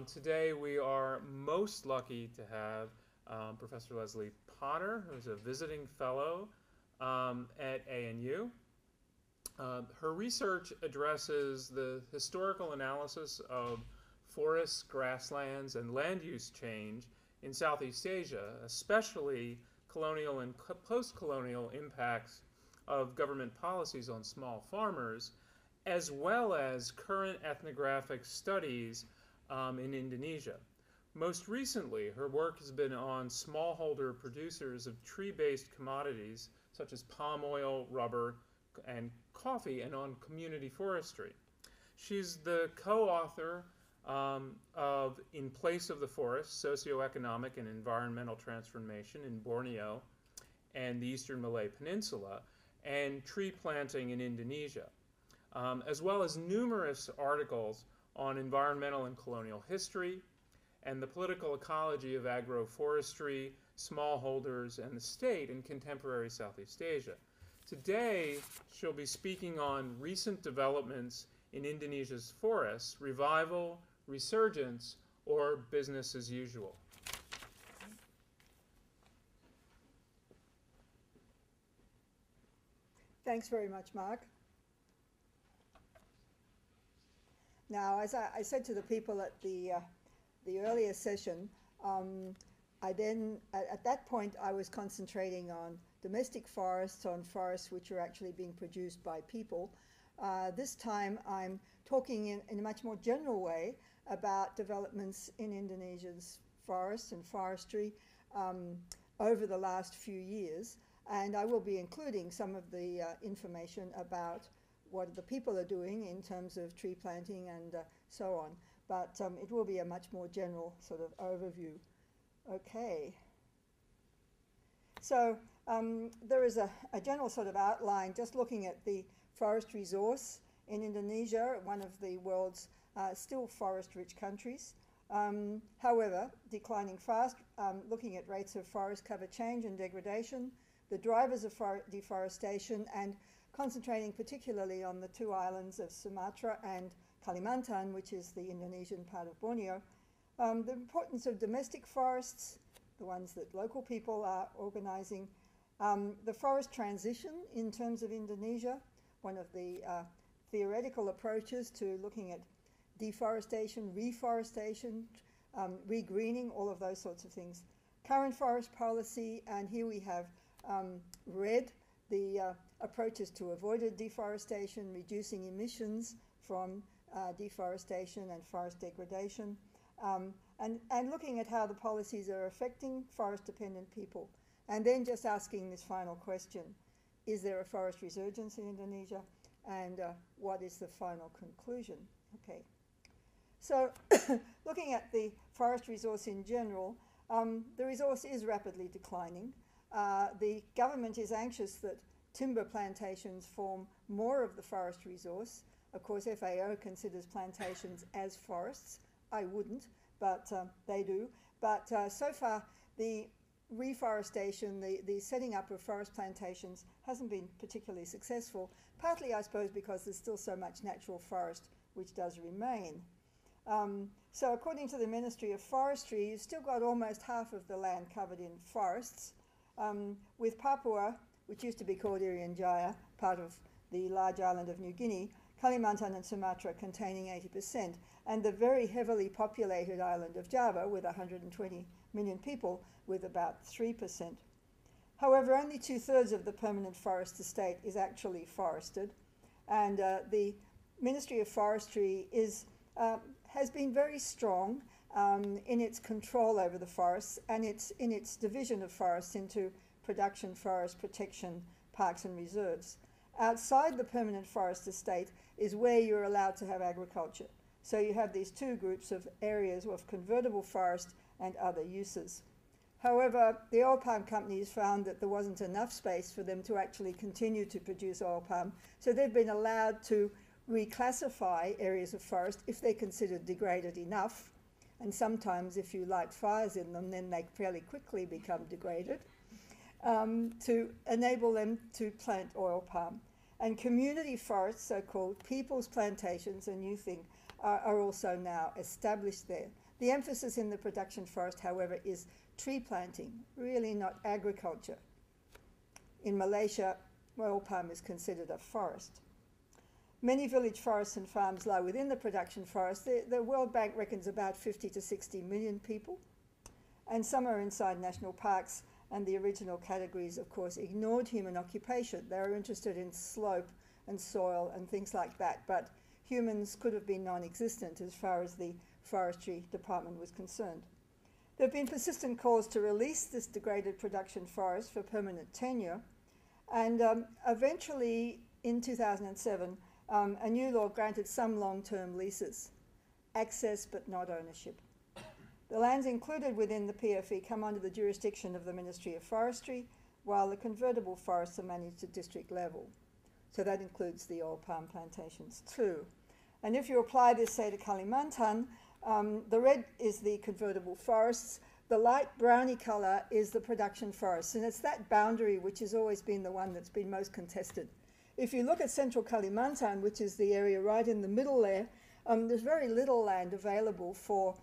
Today we are most lucky to have Professor Lesley Potter, who's a visiting fellow at ANU. Her research addresses the historical analysis of forests, grasslands, and land use change in Southeast Asia, especially colonial and post-colonial impacts of government policies on small farmers, as well as current ethnographic studies in Indonesia. Most recently, her work has been on smallholder producers of tree-based commodities such as palm oil, rubber, and coffee, and on community forestry. She's the co-author of In Place of the Forest, Socioeconomic and Environmental Transformation in Borneo and the Eastern Malay Peninsula, and Tree Planting in Indonesia, as well as numerous articles on environmental and colonial history and the political ecology of agroforestry, smallholders, and the state in contemporary Southeast Asia. Today, she'll be speaking on recent developments in Indonesia's forests, revival, resurgence, or business as usual. Thanks very much, Mark. Now, as I said to the people at the earlier session, at that point, I was concentrating on domestic forests, on forests which are actually being produced by people. This time, I'm talking in a much more general way about developments in Indonesia's forests and forestry over the last few years. And I will be including some of the information about what the people are doing in terms of tree planting and so on. But it will be a much more general sort of overview. Okay. So there is a general sort of outline just looking at the forest resource in Indonesia, one of the world's still forest-rich countries. However, declining fast, looking at rates of forest cover change and degradation, the drivers of deforestation, and concentrating particularly on the two islands of Sumatra and Kalimantan, which is the Indonesian part of Borneo. The importance of domestic forests, the ones that local people are organizing, the forest transition in terms of Indonesia, one of the theoretical approaches to looking at deforestation, reforestation, regreening, all of those sorts of things. Current forest policy, and here we have red, the approaches to avoided deforestation, reducing emissions from deforestation and forest degradation, and looking at how the policies are affecting forest-dependent people. And then just asking this final question, is there a forest resurgence in Indonesia? And what is the final conclusion? Okay. So looking at the forest resource in general, the resource is rapidly declining. The government is anxious that timber plantations form more of the forest resource. Of course, FAO considers plantations as forests. I wouldn't, but they do. But so far, the reforestation, the setting up of forest plantations hasn't been particularly successful, partly, I suppose, because there's still so much natural forest which does remain. So according to the Ministry of Forestry, you've still got almost half of the land covered in forests, with Papua, which used to be called Irian Jaya, part of the large island of New Guinea, Kalimantan and Sumatra containing 80%, and the very heavily populated island of Java with 120 million people with about 3%. However, only 2/3 of the permanent forest estate is actually forested, and the Ministry of Forestry has been very strong in its control over the forests and in its division of forests into production forest, protection, parks and reserves. Outside the permanent forest estate is where you're allowed to have agriculture. So you have these two groups of areas of convertible forest and other uses. However, the oil palm companies found that there wasn't enough space for them to actually continue to produce oil palm, so they've been allowed to reclassify areas of forest if they're considered degraded enough, and sometimes if you light fires in them, then they fairly quickly become degraded, to enable them to plant oil palm. And community forests, so-called people's plantations, a new thing, are also now established there. The emphasis in the production forest, however, is tree planting, really not agriculture. In Malaysia, oil palm is considered a forest. Many village forests and farms lie within the production forest. The World Bank reckons about 50 to 60 million people, and some are inside national parks, and the original categories, of course, ignored human occupation. They were interested in slope and soil and things like that, but humans could have been non-existent as far as the Forestry Department was concerned. There have been persistent calls to release this degraded production forest for permanent tenure, and eventually in 2007, a new law granted some long-term leases, access but not ownership. The lands included within the PFE come under the jurisdiction of the Ministry of Forestry, while the convertible forests are managed at district level. So that includes the oil palm plantations too. And if you apply this, say, to Kalimantan, the red is the convertible forests, the light browny colour is the production forests, and it's that boundary which has always been the one that's been most contested. If you look at central Kalimantan, which is the area right in the middle there, there's very little land available for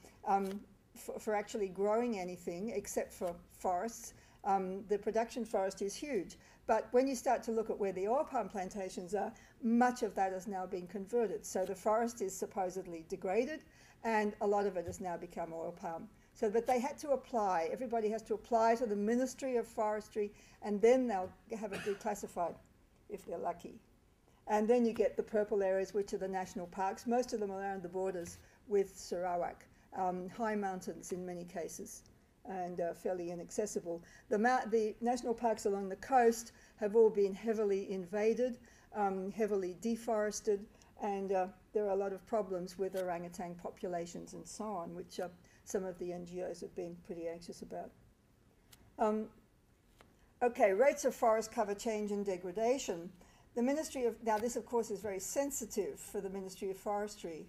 actually growing anything except for forests. The production forest is huge, but when you start to look at where the oil palm plantations are, much of that has now been converted. So the forest is supposedly degraded, and a lot of it has now become oil palm. So that they had to apply, everybody has to apply to the Ministry of Forestry, and then they'll have it declassified, if they're lucky. And then you get the purple areas, which are the national parks, most of them around the borders with Sarawak, high mountains in many cases, and fairly inaccessible. The national parks along the coast have all been heavily invaded, heavily deforested, and there are a lot of problems with orangutan populations and so on, which some of the NGOs have been pretty anxious about. Okay, rates of forest cover change and degradation. The Ministry of, now this of course is very sensitive for the Ministry of Forestry.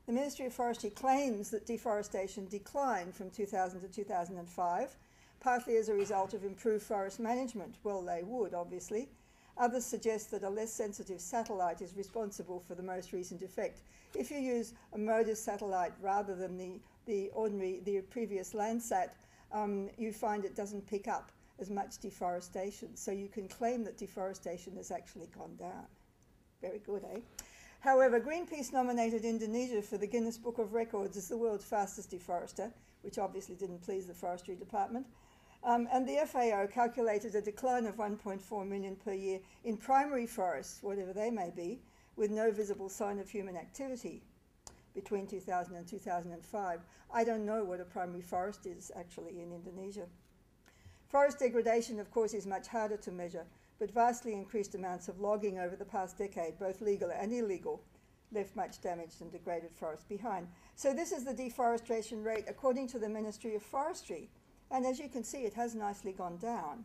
The Ministry of Forestry claims that deforestation declined from 2000 to 2005, partly as a result of improved forest management. Well, they would, obviously. Others suggest that a less sensitive satellite is responsible for the most recent effect. If you use a MODIS satellite rather than the previous Landsat, you find it doesn't pick up as much deforestation. So you can claim that deforestation has actually gone down. Very good, eh? However, Greenpeace nominated Indonesia for the Guinness Book of Records as the world's fastest deforester, which obviously didn't please the Forestry Department. And the FAO calculated a decline of 1.4 million per year in primary forests, whatever they may be, with no visible sign of human activity between 2000 and 2005. I don't know what a primary forest is actually in Indonesia. Forest degradation, of course, is much harder to measure, but vastly increased amounts of logging over the past decade, both legal and illegal, left much damaged and degraded forest behind. So this is the deforestation rate according to the Ministry of Forestry. And as you can see, it has nicely gone down,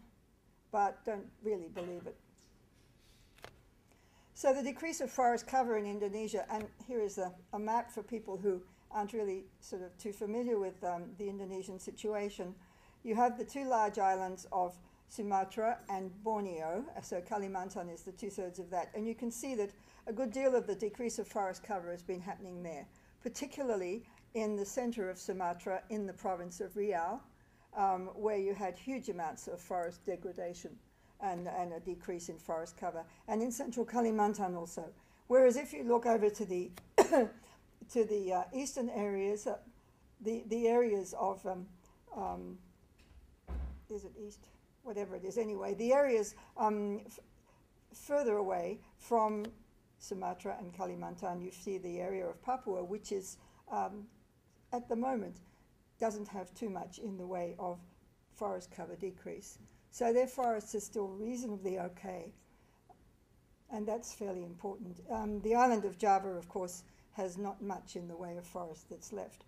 but don't really believe it. So the decrease of forest cover in Indonesia, and here is a map for people who aren't really sort of too familiar with the Indonesian situation. You have the two large islands of Sumatra and Borneo, so Kalimantan is the 2/3 of that, and you can see that a good deal of the decrease of forest cover has been happening there, particularly in the center of Sumatra in the province of Riau, where you had huge amounts of forest degradation and a decrease in forest cover, and in central Kalimantan also. Whereas if you look over to the to the eastern areas, the areas of is it east? Whatever it is, anyway, the areas further away from Sumatra and Kalimantan, you see the area of Papua, which is at the moment doesn't have too much in the way of forest cover decrease. So their forests are still reasonably okay, and that's fairly important. The island of Java, of course, has not much in the way of forest that's left.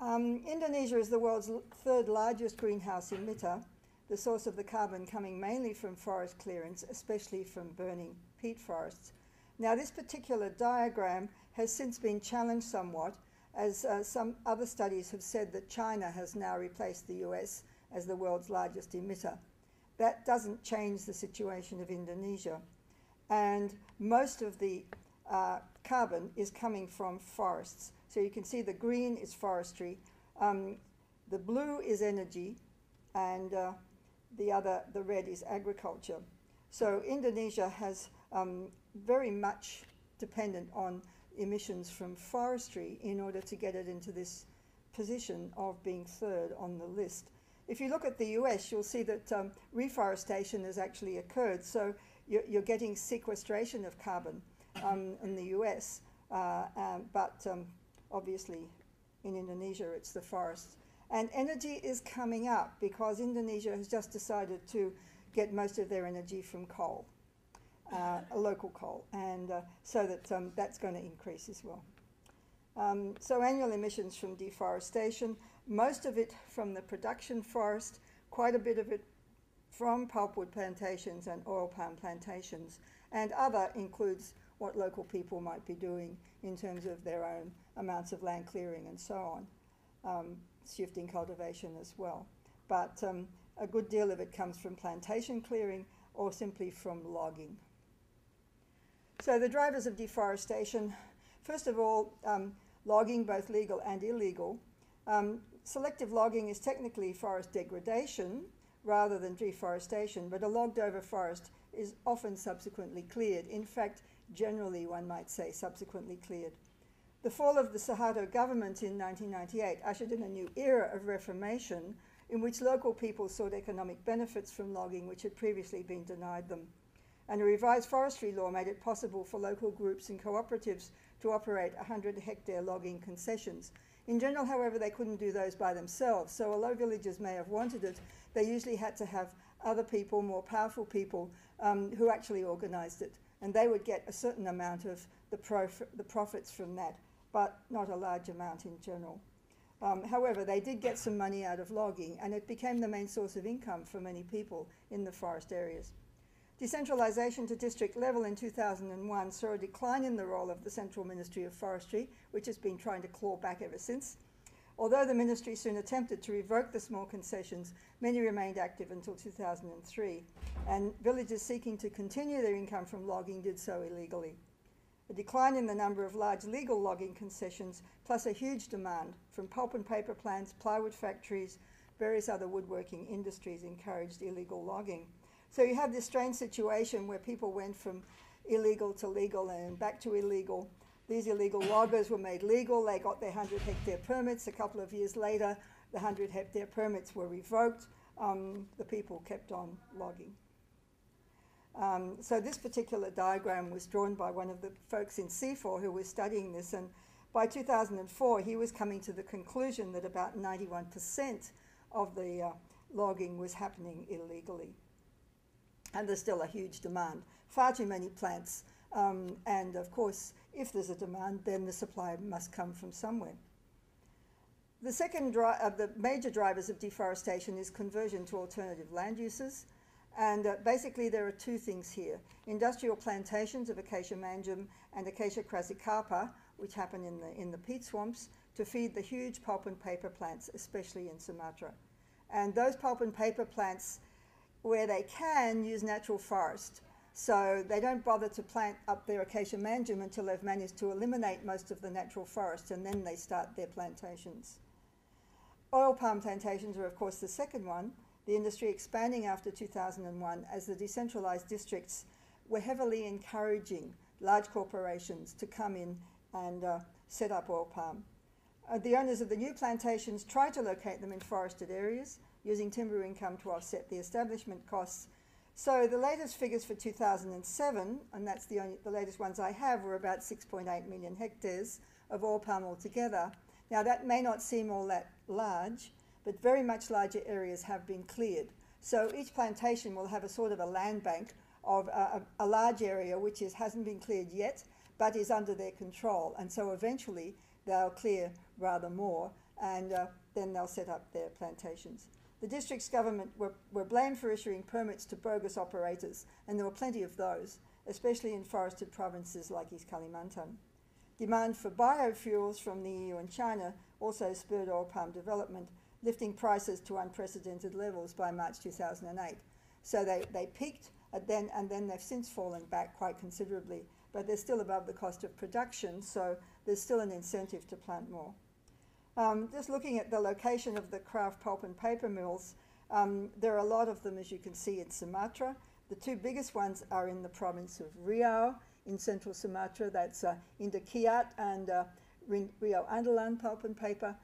Indonesia is the world's third largest greenhouse emitter, the source of the carbon coming mainly from forest clearance, especially from burning peat forests. Now this particular diagram has since been challenged somewhat, as some other studies have said that China has now replaced the US as the world's largest emitter. That doesn't change the situation of Indonesia. And most of the carbon is coming from forests. So you can see the green is forestry, the blue is energy, and the red is agriculture. So Indonesia has very much dependent on emissions from forestry in order to get it into this position of being third on the list. If you look at the US, you'll see that reforestation has actually occurred. So you're getting sequestration of carbon in the US, but obviously in Indonesia it's the forests. And energy is coming up because Indonesia has just decided to get most of their energy from coal, local coal, and so that that's going to increase as well. So annual emissions from deforestation, most of it from the production forest, quite a bit of it from pulpwood plantations and oil palm plantations, and other includes what local people might be doing in terms of their own amounts of land clearing and so on, shifting cultivation as well. But a good deal of it comes from plantation clearing or simply from logging. So the drivers of deforestation, first of all, logging, both legal and illegal. Selective logging is technically forest degradation rather than deforestation, but a logged over forest is often subsequently cleared. In fact, generally one might say subsequently cleared. The fall of the Suharto government in 1998 ushered in a new era of reformation in which local people sought economic benefits from logging which had previously been denied them. And a revised forestry law made it possible for local groups and cooperatives to operate 100-hectare logging concessions. In general, however, they couldn't do those by themselves, so although villages may have wanted it, they usually had to have other people, more powerful people, who actually organized it. And they would get a certain amount of the profits from that, but not a large amount in general. However, they did get some money out of logging, and it became the main source of income for many people in the forest areas. Decentralization to district level in 2001 saw a decline in the role of the Central Ministry of Forestry, which has been trying to claw back ever since. Although the ministry soon attempted to revoke the small concessions, many remained active until 2003, and villages seeking to continue their income from logging did so illegally. A decline in the number of large legal logging concessions, plus a huge demand from pulp and paper plants, plywood factories, various other woodworking industries encouraged illegal logging. So you have this strange situation where people went from illegal to legal and back to illegal. These illegal loggers were made legal. They got their 100-hectare permits. A couple of years later, the 100-hectare permits were revoked. The people kept on logging. So this particular diagram was drawn by one of the folks in C4 who was studying this, and by 2004 he was coming to the conclusion that about 91% of the logging was happening illegally. And there's still a huge demand, far too many plants, and of course if there's a demand then the supply must come from somewhere. The second of the major drivers of deforestation is conversion to alternative land uses. And basically there are two things here. Industrial plantations of Acacia mangium and Acacia crassicarpa, which happen in the peat swamps, to feed the huge pulp and paper plants, especially in Sumatra. And those pulp and paper plants, where they can, use natural forest. So they don't bother to plant up their Acacia mangium until they've managed to eliminate most of the natural forest, and then they start their plantations. Oil palm plantations are, of course, the second one. The industry expanding after 2001 as the decentralized districts were heavily encouraging large corporations to come in and set up oil palm. The owners of the new plantations tried to locate them in forested areas, using timber income to offset the establishment costs. So the latest figures for 2007, and that's the latest ones I have, were about 6.8 million hectares of oil palm altogether. Now that may not seem all that large, but very much larger areas have been cleared. So each plantation will have a sort of a land bank of a large area which hasn't been cleared yet, but is under their control. And so eventually they'll clear rather more, and then they'll set up their plantations. The district's government were blamed for issuing permits to bogus operators, and there were plenty of those, especially in forested provinces like East Kalimantan. Demand for biofuels from the EU and China also spurred oil palm development, lifting prices to unprecedented levels by March 2008. So they peaked and then they've since fallen back quite considerably but they're still above the cost of production, so there's still an incentive to plant more. Just looking at the location of the kraft pulp and paper mills, there are a lot of them, as you can see, in Sumatra. The two biggest ones are in the province of Riau in central Sumatra. That's Indokiat and Riau Andalan pulp and paper.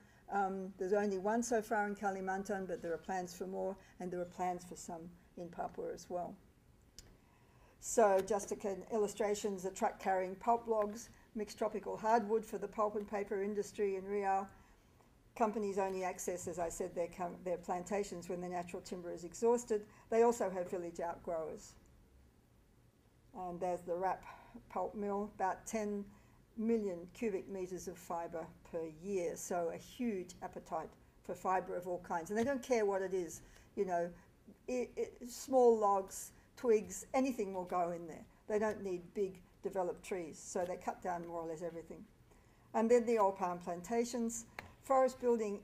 There's only one so far in Kalimantan, but there are plans for more, and there are plans for some in Papua as well. So just illustrations, the truck carrying pulp logs, mixed tropical hardwood for the pulp and paper industry in Riau. Companies only access, as I said, their plantations when the natural timber is exhausted. They also have village outgrowers. And there's the RAP pulp mill, about 10 million cubic meters of fibre per year, so a huge appetite for fibre of all kinds. And they don't care what it is, you know, small logs, twigs, anything will go in there. They don't need big developed trees, so they cut down more or less everything. And then the oil palm plantations. Forest clearing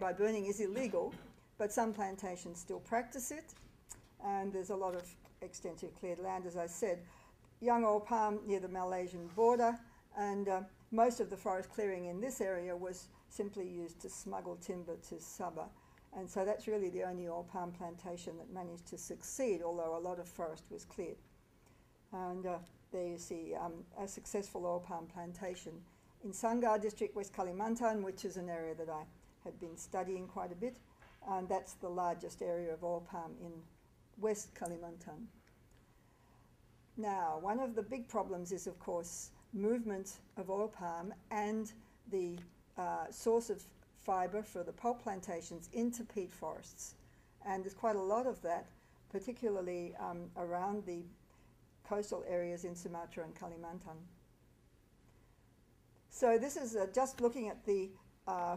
by burning is illegal, but some plantations still practice it, and there's a lot of extensive cleared land, as I said. Young oil palm near the Malaysian border, and most of the forest clearing in this area was simply used to smuggle timber to Sabah. And so that's really the only oil palm plantation that managed to succeed, although a lot of forest was cleared. And there you see a successful oil palm plantation in Sanggar district, West Kalimantan, which is an area that I had been studying quite a bit. And that's the largest area of oil palm in West Kalimantan. Now, one of the big problems is, of course, movement of oil palm and the source of fibre for the pulp plantations into peat forests. And there's quite a lot of that, particularly around the coastal areas in Sumatra and Kalimantan. So this is just looking at the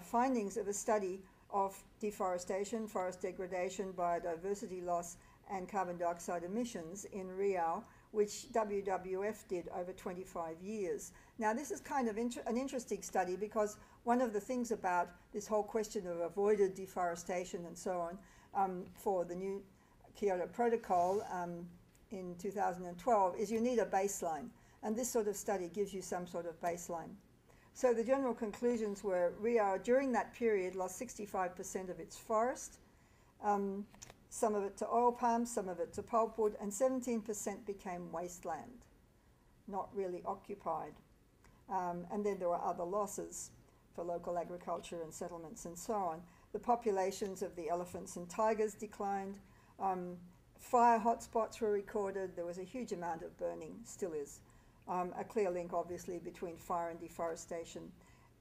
findings of a study of deforestation, forest degradation, biodiversity loss, and carbon dioxide emissions in Riau, which WWF did over 25 years. Now this is kind of an interesting study, because one of the things about this whole question of avoided deforestation and so on for the new Kyoto Protocol in 2012 is you need a baseline. And this sort of study gives you some sort of baseline. So the general conclusions were Riau during that period lost 65% of its forest, some of it to oil palm, some of it to pulpwood, and 17% became wasteland, not really occupied. And then there were other losses for local agriculture and settlements and so on. The populations of the elephants and tigers declined. Fire hotspots were recorded. There was a huge amount of burning, still is. A clear link, obviously, between fire and deforestation.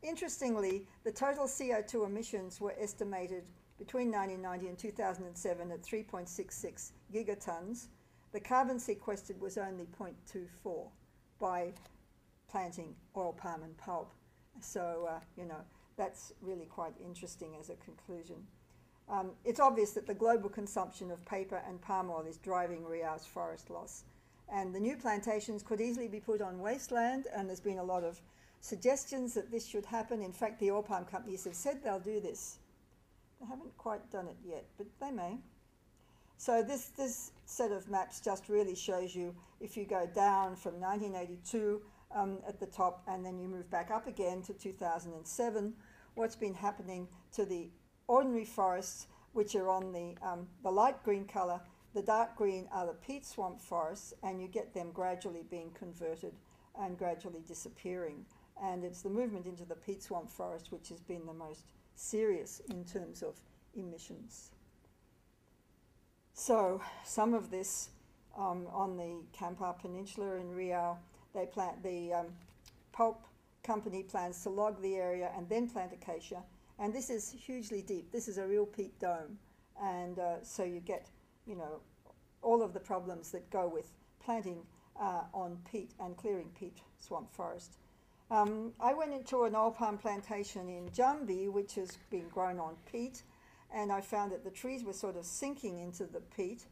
Interestingly, the total CO2 emissions were estimated between 1990 and 2007 at 3.66 gigatons. The carbon sequestered was only 0.24 by planting oil palm and pulp. So, you know, that's really quite interesting as a conclusion. It's obvious that the global consumption of paper and palm oil is driving Riau's forest loss. And the new plantations could easily be put on wasteland, and there's been a lot of suggestions that this should happen. In fact, the oil palm companies have said they'll do this. They haven't quite done it yet, but they may. So this set of maps just really shows you, if you go down from 1982 at the top, and then you move back up again to 2007, what's been happening to the ordinary forests, which are on the light green colour. The dark green are the peat swamp forests, and you get them gradually being converted and gradually disappearing. And it's the movement into the peat swamp forest which has been the most serious in terms of emissions. So some of this on the Kampar Peninsula in Riau, the pulp company plans to log the area and then plant acacia. And this is hugely deep. This is a real peat dome. And so you get, you know, all of the problems that go with planting on peat and clearing peat swamp forest. I went into an oil palm plantation in Jambi, which has been grown on peat, and I found that the trees were sort of sinking into the peat.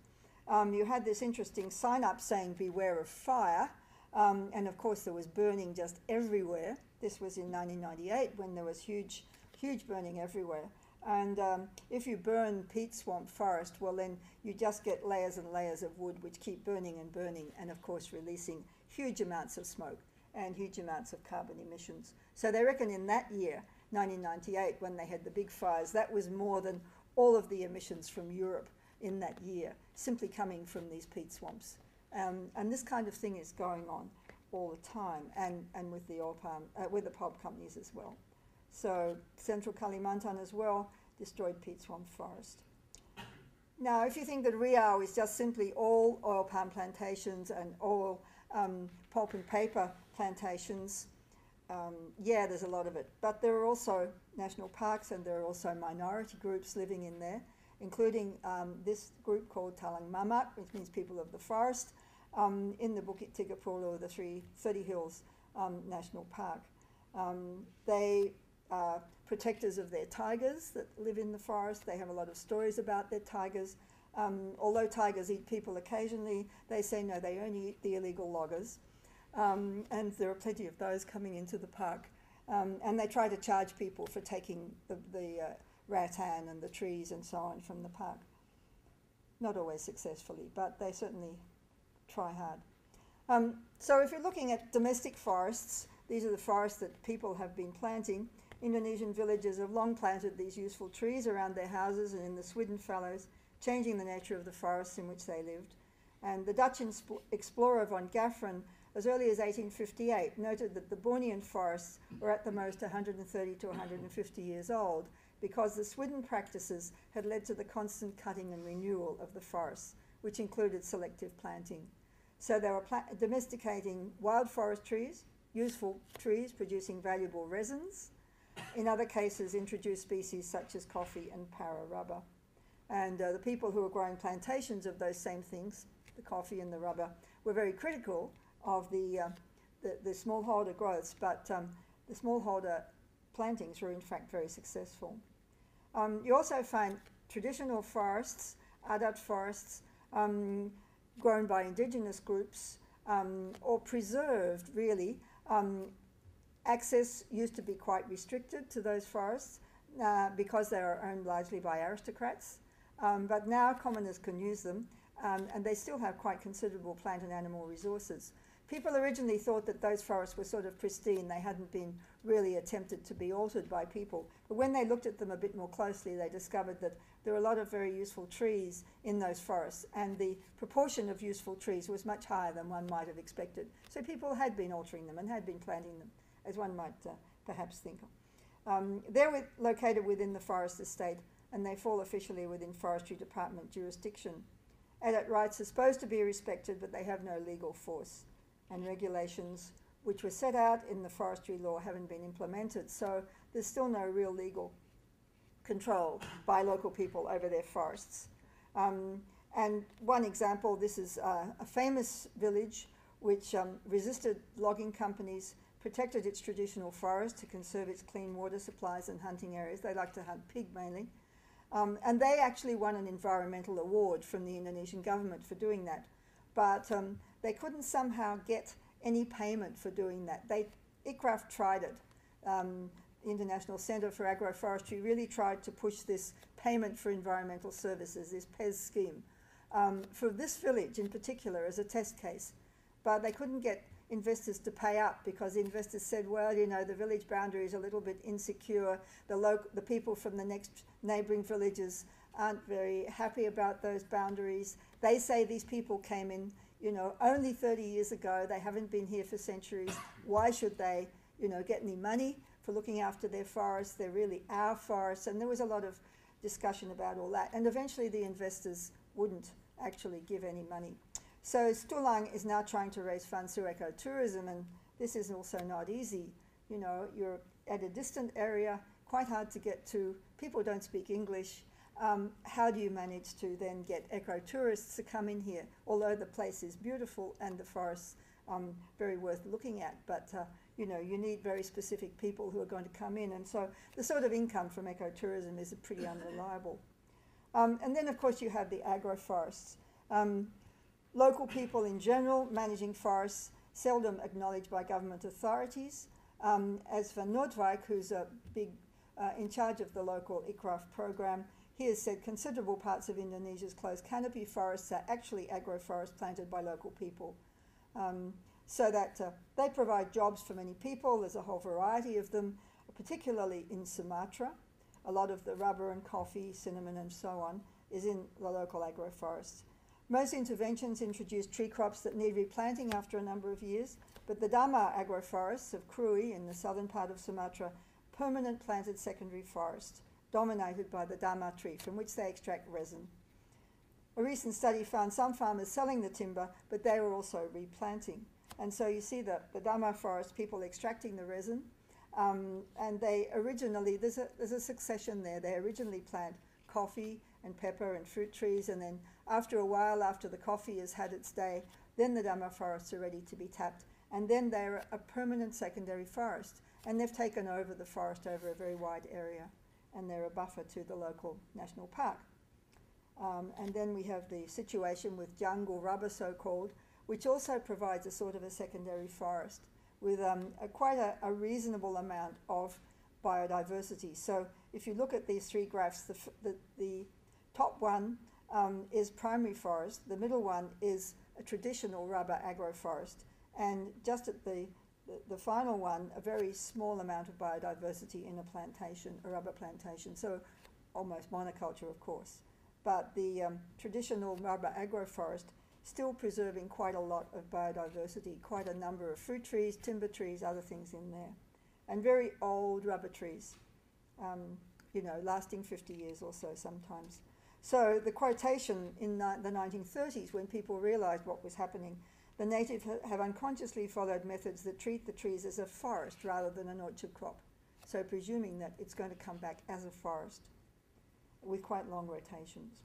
You had this interesting sign up saying beware of fire, and of course there was burning just everywhere. This was in 1998 when there was huge burning everywhere. And if you burn peat swamp forest, well then you just get layers and layers of wood which keep burning and burning, and of course releasing huge amounts of smoke and huge amounts of carbon emissions. So they reckon in that year, 1998, when they had the big fires, that was more than all of the emissions from Europe in that year, simply coming from these peat swamps. And this kind of thing is going on all the time, and with the oil palm, with the pulp companies as well. So central Kalimantan as well, destroyed peat swamp forest. Now, if you think that Riau is just simply all oil palm plantations and all pulp and paper plantations, yeah, there's a lot of it. But there are also national parks, and there are also minority groups living in there, including this group called Talang Mamak, which means people of the forest, in the Bukit Tigapulu, the 30 Hills National Park. They are protectors of their tigers that live in the forest. They have a lot of stories about their tigers. Although tigers eat people occasionally, they say no, they only eat the illegal loggers. And there are plenty of those coming into the park. And they try to charge people for taking the rattan and the trees and so on from the park. Not always successfully, but they certainly try hard. So if you're looking at domestic forests, these are the forests that people have been planting. Indonesian villagers have long planted these useful trees around their houses and in the Swidden fallows, changing the nature of the forests in which they lived. And the Dutch explorer von Gaffron, as early as 1858, noted that the Bornean forests were at the most 130 to 150 years old, because the Swidden practices had led to the constant cutting and renewal of the forests, which included selective planting. So they were domesticating wild forest trees, useful trees producing valuable resins. In other cases, introduced species such as coffee and para rubber. And the people who were growing plantations of those same things, the coffee and the rubber, were very critical of the smallholder growths, but the smallholder plantings were in fact very successful. You also find traditional forests, adat forests, grown by indigenous groups, or preserved really. Access used to be quite restricted to those forests because they are owned largely by aristocrats, but now commoners can use them, and they still have quite considerable plant and animal resources. People originally thought that those forests were sort of pristine. They hadn't been really attempted to be altered by people. But when they looked at them a bit more closely, they discovered that there were a lot of very useful trees in those forests, and the proportion of useful trees was much higher than one might have expected. So people had been altering them and had been planting them, as one might perhaps think. They're located within the forest estate, and they fall officially within Forestry Department jurisdiction. Adat rights are supposed to be respected, but they have no legal force, and regulations which were set out in the forestry law haven't been implemented, so there's still no real legal control by local people over their forests. And one example, this is a famous village which resisted logging companies, protected its traditional forest to conserve its clean water supplies and hunting areas. They like to hunt pig mainly. And they actually won an environmental award from the Indonesian government for doing that. But they couldn't somehow get any payment for doing that. ICRAF tried it. International Centre for Agroforestry really tried to push this payment for environmental services, this PES scheme, for this village in particular as a test case. But they couldn't get investors to pay up because the investors said, well, you know, the village boundary is a little bit insecure. The people from the next neighbouring villages aren't very happy about those boundaries. They say these people came in, you know, only 30 years ago. They haven't been here for centuries. Why should they, you know, get any money for looking after their forests? They're really our forests. And there was a lot of discussion about all that. And eventually the investors wouldn't actually give any money. So Stulang is now trying to raise funds through ecotourism, and this is also not easy. You know, you're at a distant area, quite hard to get to. People don't speak English. How do you manage to then get ecotourists to come in here? Although the place is beautiful and the forests very worth looking at, but you know, you need very specific people who are going to come in, and so the sort of income from ecotourism is pretty unreliable. And then, of course, you have the agroforests. Local people in general managing forests, seldom acknowledged by government authorities. As Van Noordwijk, who's a big in charge of the local ICRAF program, he has said considerable parts of Indonesia's closed canopy forests are actually agroforests planted by local people. So that they provide jobs for many people. There's a whole variety of them, particularly in Sumatra. A lot of the rubber and coffee, cinnamon and so on is in the local agroforests. Most interventions introduce tree crops that need replanting after a number of years, but the Dharma agroforests of Krui in the southern part of Sumatra, permanent planted secondary forests, dominated by the Dharma tree from which they extract resin. A recent study found some farmers selling the timber, but they were also replanting. And so you see the Dharma forest, people extracting the resin, and they originally, there's a succession there. They originally plant coffee and pepper and fruit trees, and then after a while, after the coffee has had its day, then the Dharma forests are ready to be tapped, and then they're a permanent secondary forest, and they've taken over the forest over a very wide area, and they're a buffer to the local national park. And then we have the situation with jungle rubber, so-called, which also provides a sort of a secondary forest with quite a reasonable amount of biodiversity. So if you look at these three graphs, the top one is primary forest, the middle one is a traditional rubber agroforest, and just at the final one, a very small amount of biodiversity in a plantation, a rubber plantation, so almost monoculture, of course. But the traditional rubber agroforest still preserving quite a lot of biodiversity, quite a number of fruit trees, timber trees, other things in there. And very old rubber trees, lasting 50 years or so sometimes. So the quotation in the 1930s, when people realized what was happening, the natives have unconsciously followed methods that treat the trees as a forest rather than an orchard crop. So presuming that it's going to come back as a forest with quite long rotations.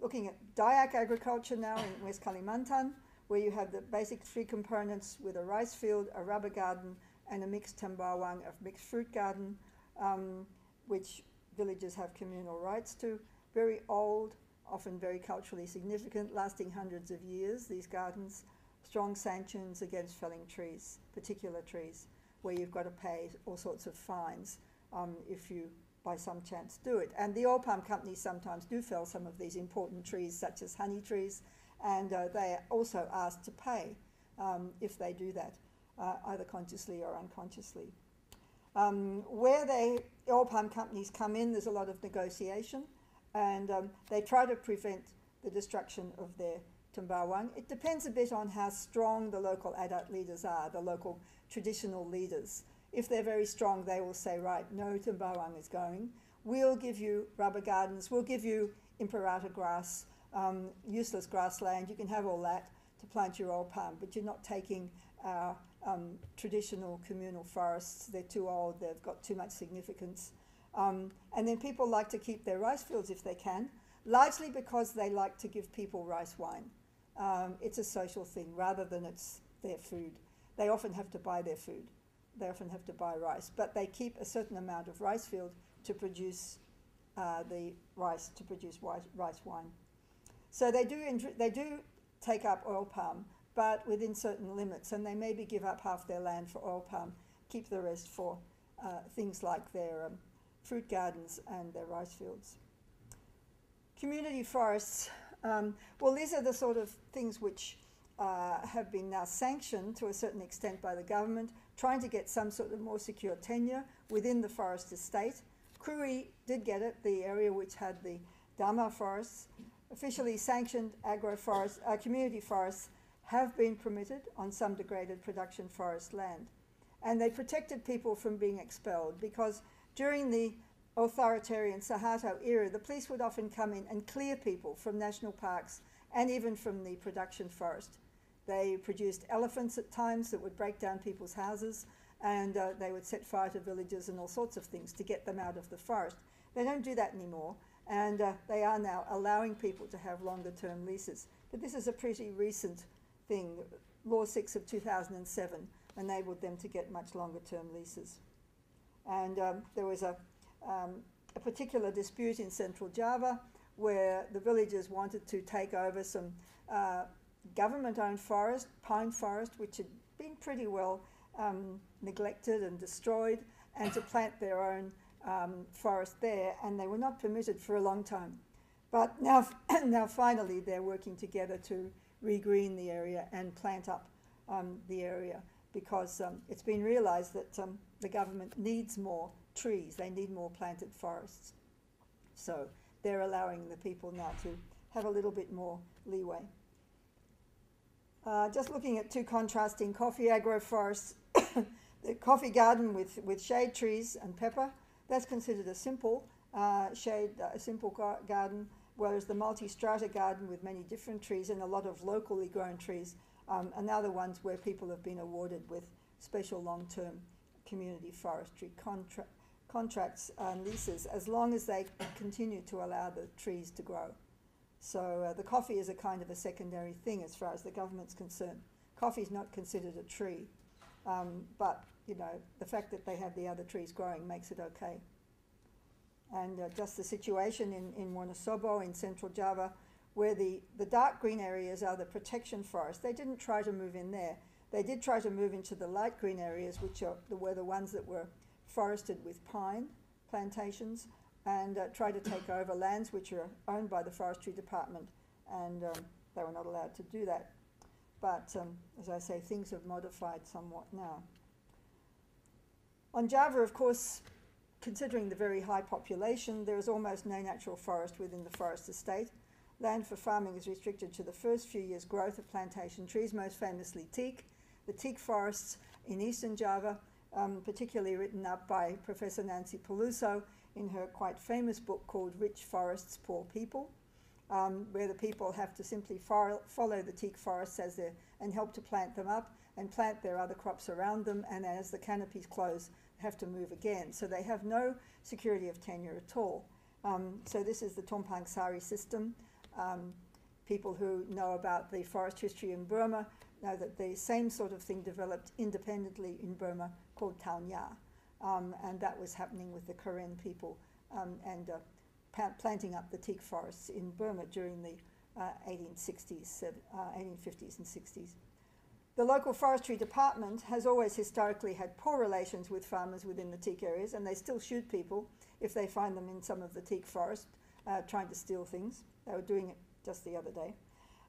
Looking at Dayak agriculture now in West Kalimantan, where you have the basic three components with a rice field, a rubber garden, and a mixed tembawang, a mixed fruit garden, which villages have communal rights to. Very old, often very culturally significant, lasting hundreds of years, these gardens. Strong sanctions against felling trees, particular trees, where you've got to pay all sorts of fines if you by some chance do it. And the oil palm companies sometimes do fell some of these important trees, such as honey trees, and they are also asked to pay if they do that, either consciously or unconsciously. Where the oil palm companies come in, there's a lot of negotiation, and they try to prevent the destruction of their tembawang. It depends a bit on how strong the local adat leaders are, the local traditional leaders. If they're very strong, they will say, right, no tembawang is going. We'll give you rubber gardens. We'll give you imperata grass, useless grassland. You can have all that to plant your oil palm, but you're not taking our traditional communal forests. They're too old. They've got too much significance. And then people like to keep their rice fields if they can, largely because they like to give people rice wine. It's a social thing rather than it's their food. They often have to buy their food. They often have to buy rice, but they keep a certain amount of rice field to produce the rice, to produce rice wine. So they do take up oil palm, but within certain limits, and they maybe give up half their land for oil palm, keep the rest for things like their fruit gardens and their rice fields. Community forests, well, these are the sort of things which have been now sanctioned to a certain extent by the government, trying to get some sort of more secure tenure within the forest estate. Krui did get it, the area which had the Dharma forests. Officially sanctioned community forests have been permitted on some degraded production forest land. And they protected people from being expelled, because during the authoritarian Suharto era, the police would often come in and clear people from national parks and even from the production forest. They produced elephants at times that would break down people's houses, and they would set fire to villages and all sorts of things to get them out of the forest. They don't do that anymore, and they are now allowing people to have longer term leases. But this is a pretty recent thing. Law 6 of 2007 enabled them to get much longer term leases. And there was a particular dispute in Central Java where the villagers wanted to take over some government-owned forest, pine forest, which had been pretty well neglected and destroyed, and to plant their own forest there, and they were not permitted for a long time. But now, now finally they're working together to regreen the area and plant up the area, because it's been realised that the government needs more trees, they need more planted forests. So they're allowing the people now to have a little bit more leeway. Just looking at two contrasting coffee agroforests, the coffee garden with shade trees and pepper, that's considered a simple garden, whereas the multi-strata garden with many different trees and a lot of locally grown trees are now the ones where people have been awarded with special long-term community forestry contracts and leases, as long as they continue to allow the trees to grow. So the coffee is a kind of a secondary thing as far as the government's concerned. Coffee is not considered a tree, but you know, the fact that they have the other trees growing makes it okay. And just the situation in Wonosobo in central Java, where the dark green areas are the protection forest. They didn't try to move in there. They did try to move into the light green areas, which were the ones that were forested with pine plantations, and try to take over lands which are owned by the Forestry Department, and they were not allowed to do that. But as I say, things have modified somewhat now. On Java, of course, considering the very high population, there is almost no natural forest within the forest estate. Land for farming is restricted to the first few years' growth of plantation trees, most famously teak. The teak forests in eastern Java, particularly written up by Professor Nancy Peluso in her quite famous book called Rich Forests, Poor People, where the people have to simply follow the teak forests and help to plant them up and plant their other crops around them, and as the canopies close, have to move again. So they have no security of tenure at all. So this is the Tumpang Sari system. People who know about the forest history in Burma know that the same sort of thing developed independently in Burma called Taunya. And that was happening with the Karen people and planting up the teak forests in Burma during the 1850s and 60s. The local forestry department has always historically had poor relations with farmers within the teak areas, and they still shoot people if they find them in some of the teak forest trying to steal things. They were doing it just the other day.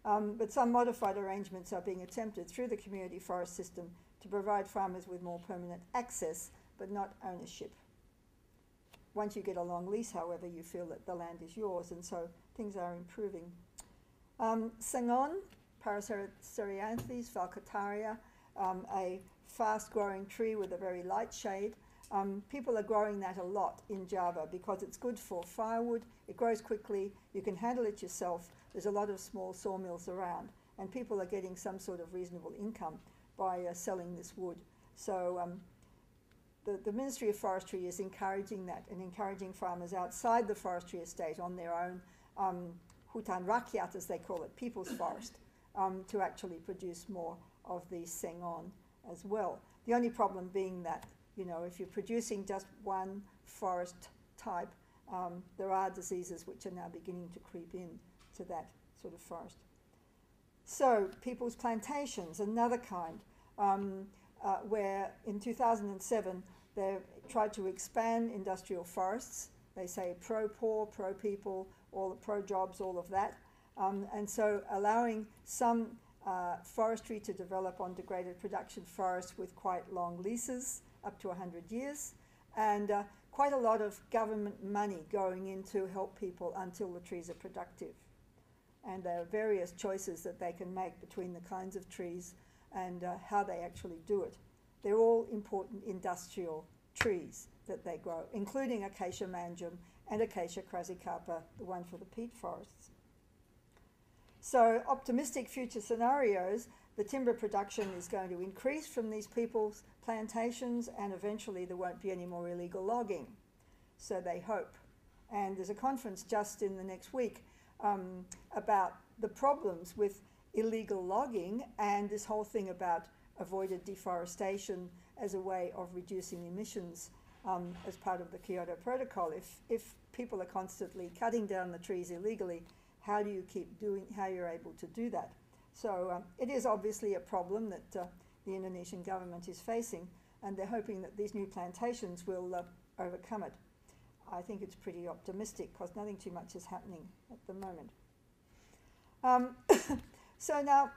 But some modified arrangements are being attempted through the community forest system to provide farmers with more permanent access, but not ownership. Once you get a long lease, however, you feel that the land is yours, and so things are improving. Sengon, Parasara falcataria, a fast-growing tree with a very light shade. People are growing that a lot in Java because it's good for firewood, it grows quickly, you can handle it yourself, there's a lot of small sawmills around, and people are getting some sort of reasonable income by selling this wood. So the Ministry of Forestry is encouraging that and encouraging farmers outside the forestry estate on their own hutan rakyat, as they call it, people's forest, to actually produce more of the sengon as well. The only problem being that, you know, if you're producing just one forest type, there are diseases which are now beginning to creep in to that sort of forest. So, people's plantations, another kind, where in 2007 they tried to expand industrial forests. They say pro-poor, pro-people, all the pro-jobs, all of that. And so allowing some forestry to develop on degraded production forests with quite long leases, up to 100 years, and quite a lot of government money going in to help people until the trees are productive. And there are various choices that they can make between the kinds of trees and how they actually do it. They're all important industrial trees that they grow, including Acacia mangium and Acacia crassicarpa, the one for the peat forests. So optimistic future scenarios, the timber production is going to increase from these people's plantations, and eventually there won't be any more illegal logging. So they hope. And there's a conference just in the next week about the problems with illegal logging and this whole thing about avoided deforestation as a way of reducing emissions as part of the Kyoto Protocol. If people are constantly cutting down the trees illegally, how do you keep doing, how you're able to do that? So it is obviously a problem that the Indonesian government is facing, and they're hoping that these new plantations will overcome it. I think it's pretty optimistic because nothing too much is happening at the moment. So now,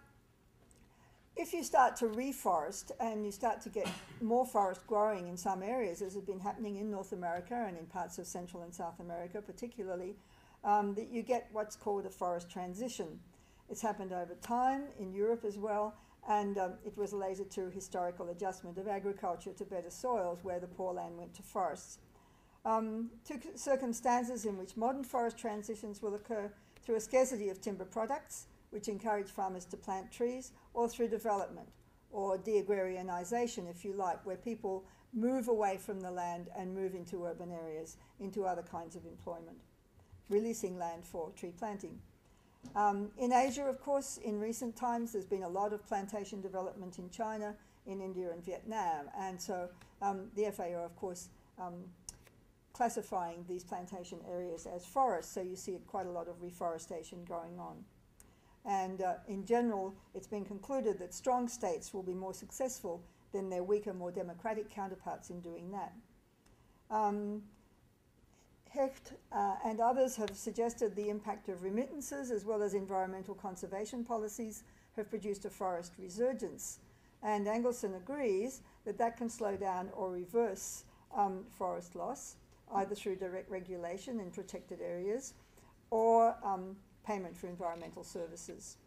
if you start to reforest and you start to get more forest growing in some areas, as has been happening in North America and in parts of Central and South America particularly, that you get what's called a forest transition. It's happened over time in Europe as well, and it was related to historical adjustment of agriculture to better soils where the poor land went to forests. To circumstances in which modern forest transitions will occur through a scarcity of timber products, which encourage farmers to plant trees, or through development, or de-agrarianization, if you like, where people move away from the land and move into urban areas, into other kinds of employment, releasing land for tree planting. In Asia, of course, in recent times, there's been a lot of plantation development in China, in India and Vietnam, and so the FAO, of course, classifying these plantation areas as forests, so you see quite a lot of reforestation going on. And in general, it's been concluded that strong states will be more successful than their weaker, more democratic counterparts in doing that. Hecht and others have suggested the impact of remittances as well as environmental conservation policies have produced a forest resurgence. And Angelson agrees that that can slow down or reverse forest loss, either through direct regulation in protected areas or payment for environmental services.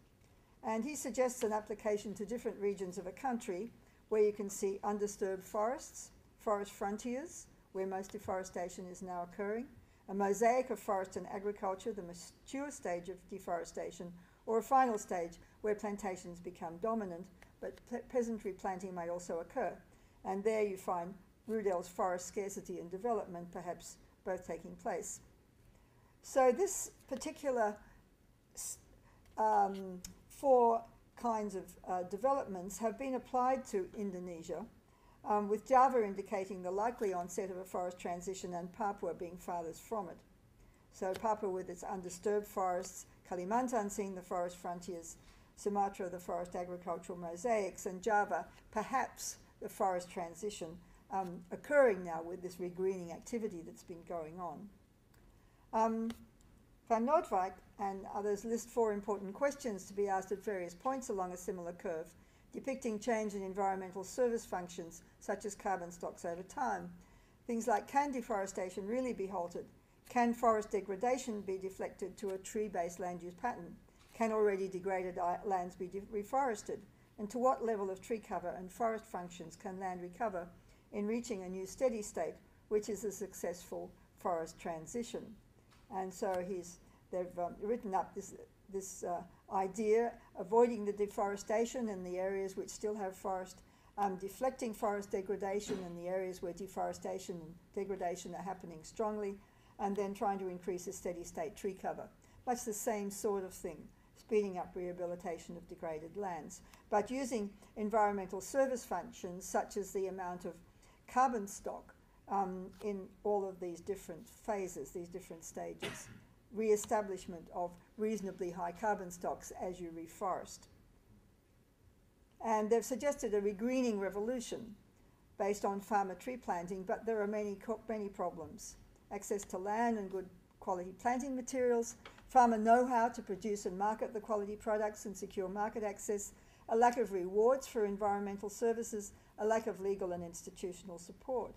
And he suggests an application to different regions of a country where you can see undisturbed forests, forest frontiers, where most deforestation is now occurring, a mosaic of forest and agriculture, the mature stage of deforestation, or a final stage where plantations become dominant, but peasantry planting may also occur. And there you find Rudell's forest scarcity and development perhaps both taking place. So this particular four kinds of developments have been applied to Indonesia, with Java indicating the likely onset of a forest transition and Papua being farthest from it. So Papua with its undisturbed forests, Kalimantan seeing the forest frontiers, Sumatra the forest agricultural mosaics, and Java perhaps the forest transition occurring now with this regreening activity that's been going on. Van Noordwijk and others list four important questions to be asked at various points along a similar curve, depicting change in environmental service functions, such as carbon stocks over time. Things like, can deforestation really be halted? Can forest degradation be deflected to a tree-based land use pattern? Can already degraded lands be reforested? And to what level of tree cover and forest functions can land recover in reaching a new steady state, which is a successful forest transition? And so they've written up this idea, avoiding the deforestation in the areas which still have forest, deflecting forest degradation in the areas where deforestation and degradation are happening strongly, and then trying to increase a steady state tree cover. Much the same sort of thing, speeding up rehabilitation of degraded lands, but using environmental service functions such as the amount of carbon stock in all of these different phases, these different stages. Re-establishment of reasonably high carbon stocks as you reforest. And they've suggested a regreening revolution based on farmer tree planting, but there are many problems. Access to land and good quality planting materials, farmer know-how to produce and market the quality products and secure market access, a lack of rewards for environmental services, a lack of legal and institutional support.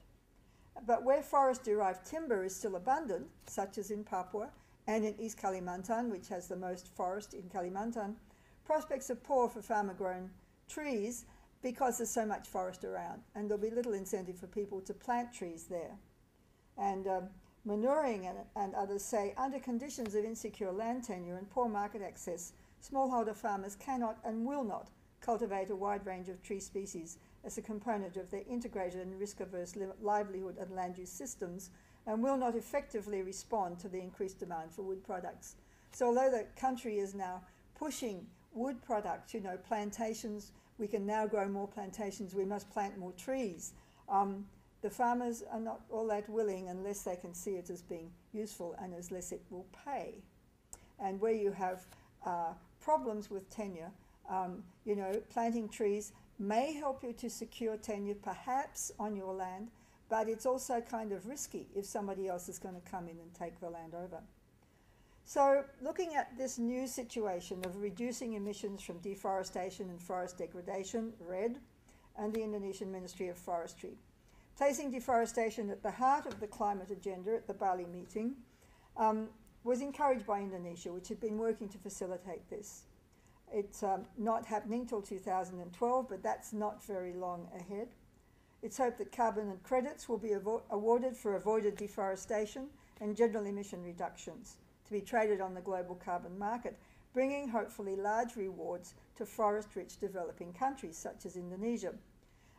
But where forest-derived timber is still abundant, such as in Papua and in East Kalimantan, which has the most forest in Kalimantan, prospects are poor for farmer-grown trees because there's so much forest around, and there'll be little incentive for people to plant trees there. And Manuring and others say, under conditions of insecure land tenure and poor market access, smallholder farmers cannot and will not cultivate a wide range of tree species as a component of their integrated and risk-averse livelihood and land use systems, and will not effectively respond to the increased demand for wood products. So although the country is now pushing wood products, plantations, we can now grow more plantations, we must plant more trees, the farmers are not all that willing unless they can see it as being useful and unless it will pay. And where you have problems with tenure, planting trees may help you to secure tenure perhaps on your land, but it's also kind of risky if somebody else is going to come in and take the land over. So looking at this new situation of reducing emissions from deforestation and forest degradation, RED, and the Indonesian Ministry of Forestry, placing deforestation at the heart of the climate agenda at the Bali meeting, was encouraged by Indonesia, which had been working to facilitate this. It's not happening till 2012, but that's not very long ahead. It's hoped that carbon and credits will be awarded for avoided deforestation and general emission reductions to be traded on the global carbon market, bringing hopefully large rewards to forest-rich developing countries such as Indonesia.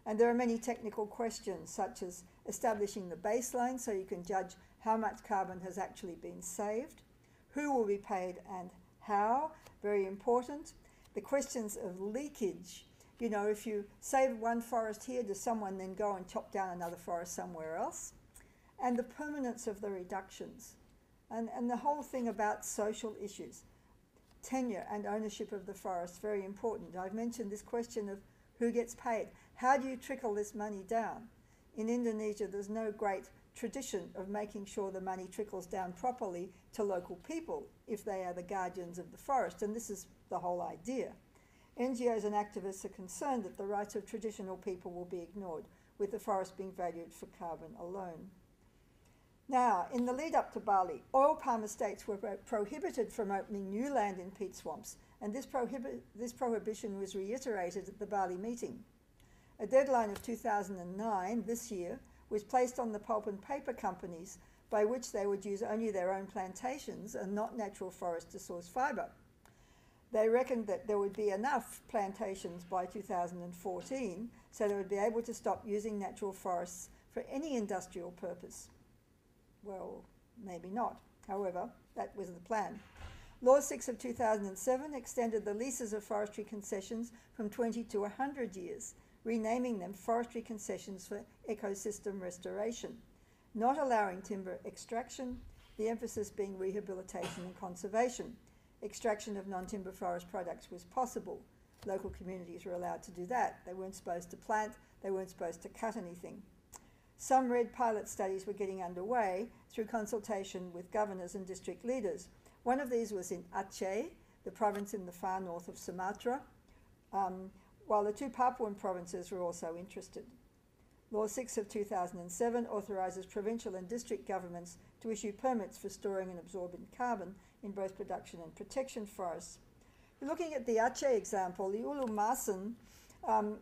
And there are many technical questions, such as establishing the baseline so you can judge how much carbon has actually been saved, who will be paid and how, very important. The questions of leakage. You know, if you save one forest here, does someone then go and chop down another forest somewhere else? And the permanence of the reductions. And the whole thing about social issues. Tenure and ownership of the forest, very important. I've mentioned this question of who gets paid. How do you trickle this money down? In Indonesia, there's no great tradition of making sure the money trickles down properly to local people if they are the guardians of the forest, and this is the whole idea. NGOs and activists are concerned that the rights of traditional people will be ignored, with the forest being valued for carbon alone. Now, in the lead up to Bali, oil palm estates were prohibited from opening new land in peat swamps, and this prohibition was reiterated at the Bali meeting. A deadline of 2009, this year, was placed on the pulp and paper companies by which they would use only their own plantations and not natural forest to source fibre. They reckoned that there would be enough plantations by 2014 so they would be able to stop using natural forests for any industrial purpose. Well, maybe not. However, that was the plan. Law 6 of 2007 extended the leases of forestry concessions from 20 to 100 years, renaming them forestry concessions for ecosystem restoration, not allowing timber extraction, the emphasis being rehabilitation and conservation. Extraction of non-timber forest products was possible. Local communities were allowed to do that. They weren't supposed to plant, they weren't supposed to cut anything. Some RED pilot studies were getting underway through consultation with governors and district leaders. One of these was in Aceh, the province in the far north of Sumatra, while the two Papuan provinces were also interested. Law 6 of 2007 authorises provincial and district governments to issue permits for storing and absorbing carbon in both production and protection forests. Looking at the Aceh example, the Ulu Masen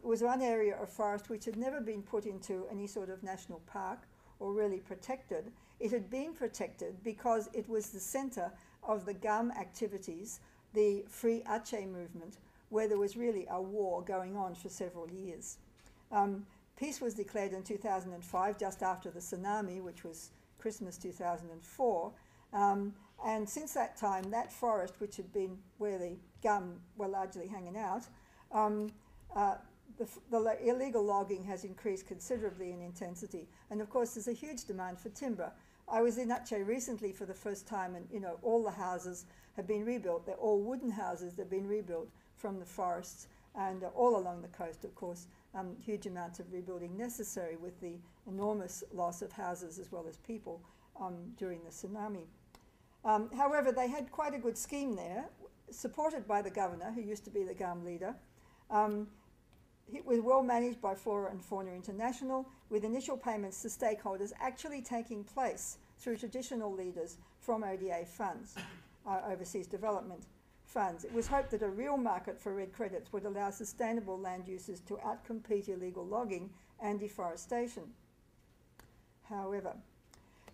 was one area of forest which had never been put into any sort of national park or really protected. It had been protected because it was the centre of the GUM activities, the Free Aceh movement, where there was really a war going on for several years. Peace was declared in 2005, just after the tsunami, which was Christmas 2004. And since that time, that forest, which had been where the GUM were largely hanging out, the illegal logging has increased considerably in intensity. And of course, there's a huge demand for timber. I was in Aceh recently for the first time, and you know, all the houses have been rebuilt. They're all wooden houses that have been rebuilt from the forests, and all along the coast, of course, huge amounts of rebuilding necessary with the enormous loss of houses as well as people during the tsunami. However, they had quite a good scheme there, supported by the governor, who used to be the GUM leader. It was well managed by Flora and Fauna International, with initial payments to stakeholders actually taking place through traditional leaders from ODA funds, overseas development funds. It was hoped that a real market for RED credits would allow sustainable land uses to outcompete illegal logging and deforestation. However,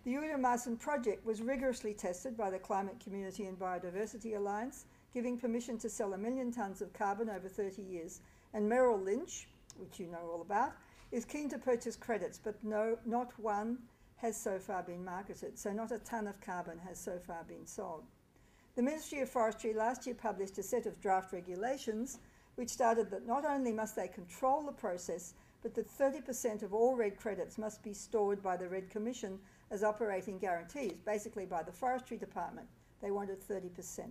the Ulu Masen project was rigorously tested by the Climate Community and Biodiversity Alliance, giving permission to sell 1 million tonnes of carbon over 30 years. And Merrill Lynch, which you know all about, is keen to purchase credits, but no, not one has so far been marketed, so not a tonne of carbon has so far been sold. The Ministry of Forestry last year published a set of draft regulations which stated that not only must they control the process, but that 30% of all RED credits must be stored by the RED Commission as operating guarantees, basically by the Forestry Department. They wanted 30%.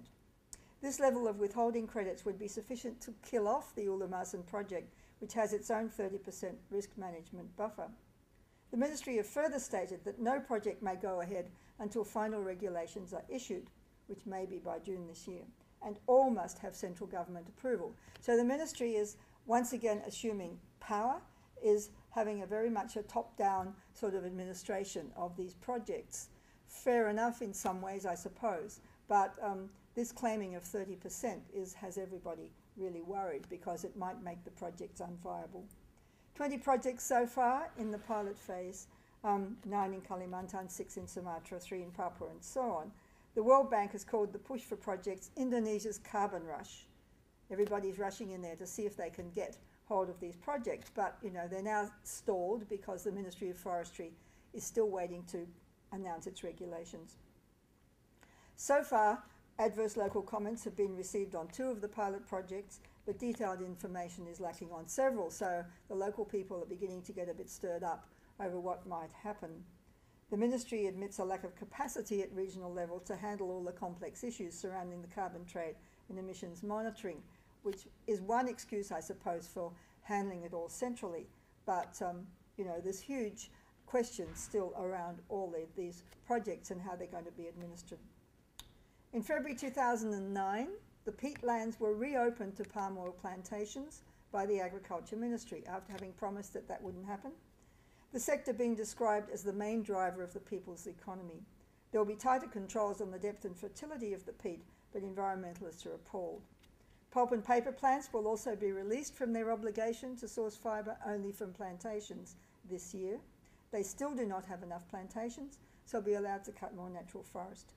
This level of withholding credits would be sufficient to kill off the Ulumasan project, which has its own 30% risk management buffer. The Ministry have further stated that no project may go ahead until final regulations are issued, which may be by June this year, and all must have central government approval. So the Ministry is once again assuming power, is having a very much a top-down sort of administration of these projects. Fair enough in some ways, I suppose, but this claiming of 30% has everybody really worried because it might make the projects unviable. 20 projects so far in the pilot phase, 9 in Kalimantan, 6 in Sumatra, 3 in Papua, and so on. The World Bank has called the push for projects Indonesia's carbon rush. Everybody's rushing in there to see if they can get hold of these projects, but you know, they're now stalled because the Ministry of Forestry is still waiting to announce its regulations. So far, adverse local comments have been received on 2 of the pilot projects, but detailed information is lacking on several, so the local people are beginning to get a bit stirred up over what might happen. The Ministry admits a lack of capacity at regional level to handle all the complex issues surrounding the carbon trade and emissions monitoring, which is one excuse, I suppose, for handling it all centrally. But, you know, there's huge questions still around all these projects and how they're going to be administered. In February 2009, the peatlands were reopened to palm oil plantations by the Agriculture Ministry after having promised that that wouldn't happen. The sector being described as the main driver of the people's economy. There will be tighter controls on the depth and fertility of the peat, but environmentalists are appalled. Pulp and paper plants will also be released from their obligation to source fibre only from plantations this year. They still do not have enough plantations, so will be allowed to cut more natural forest.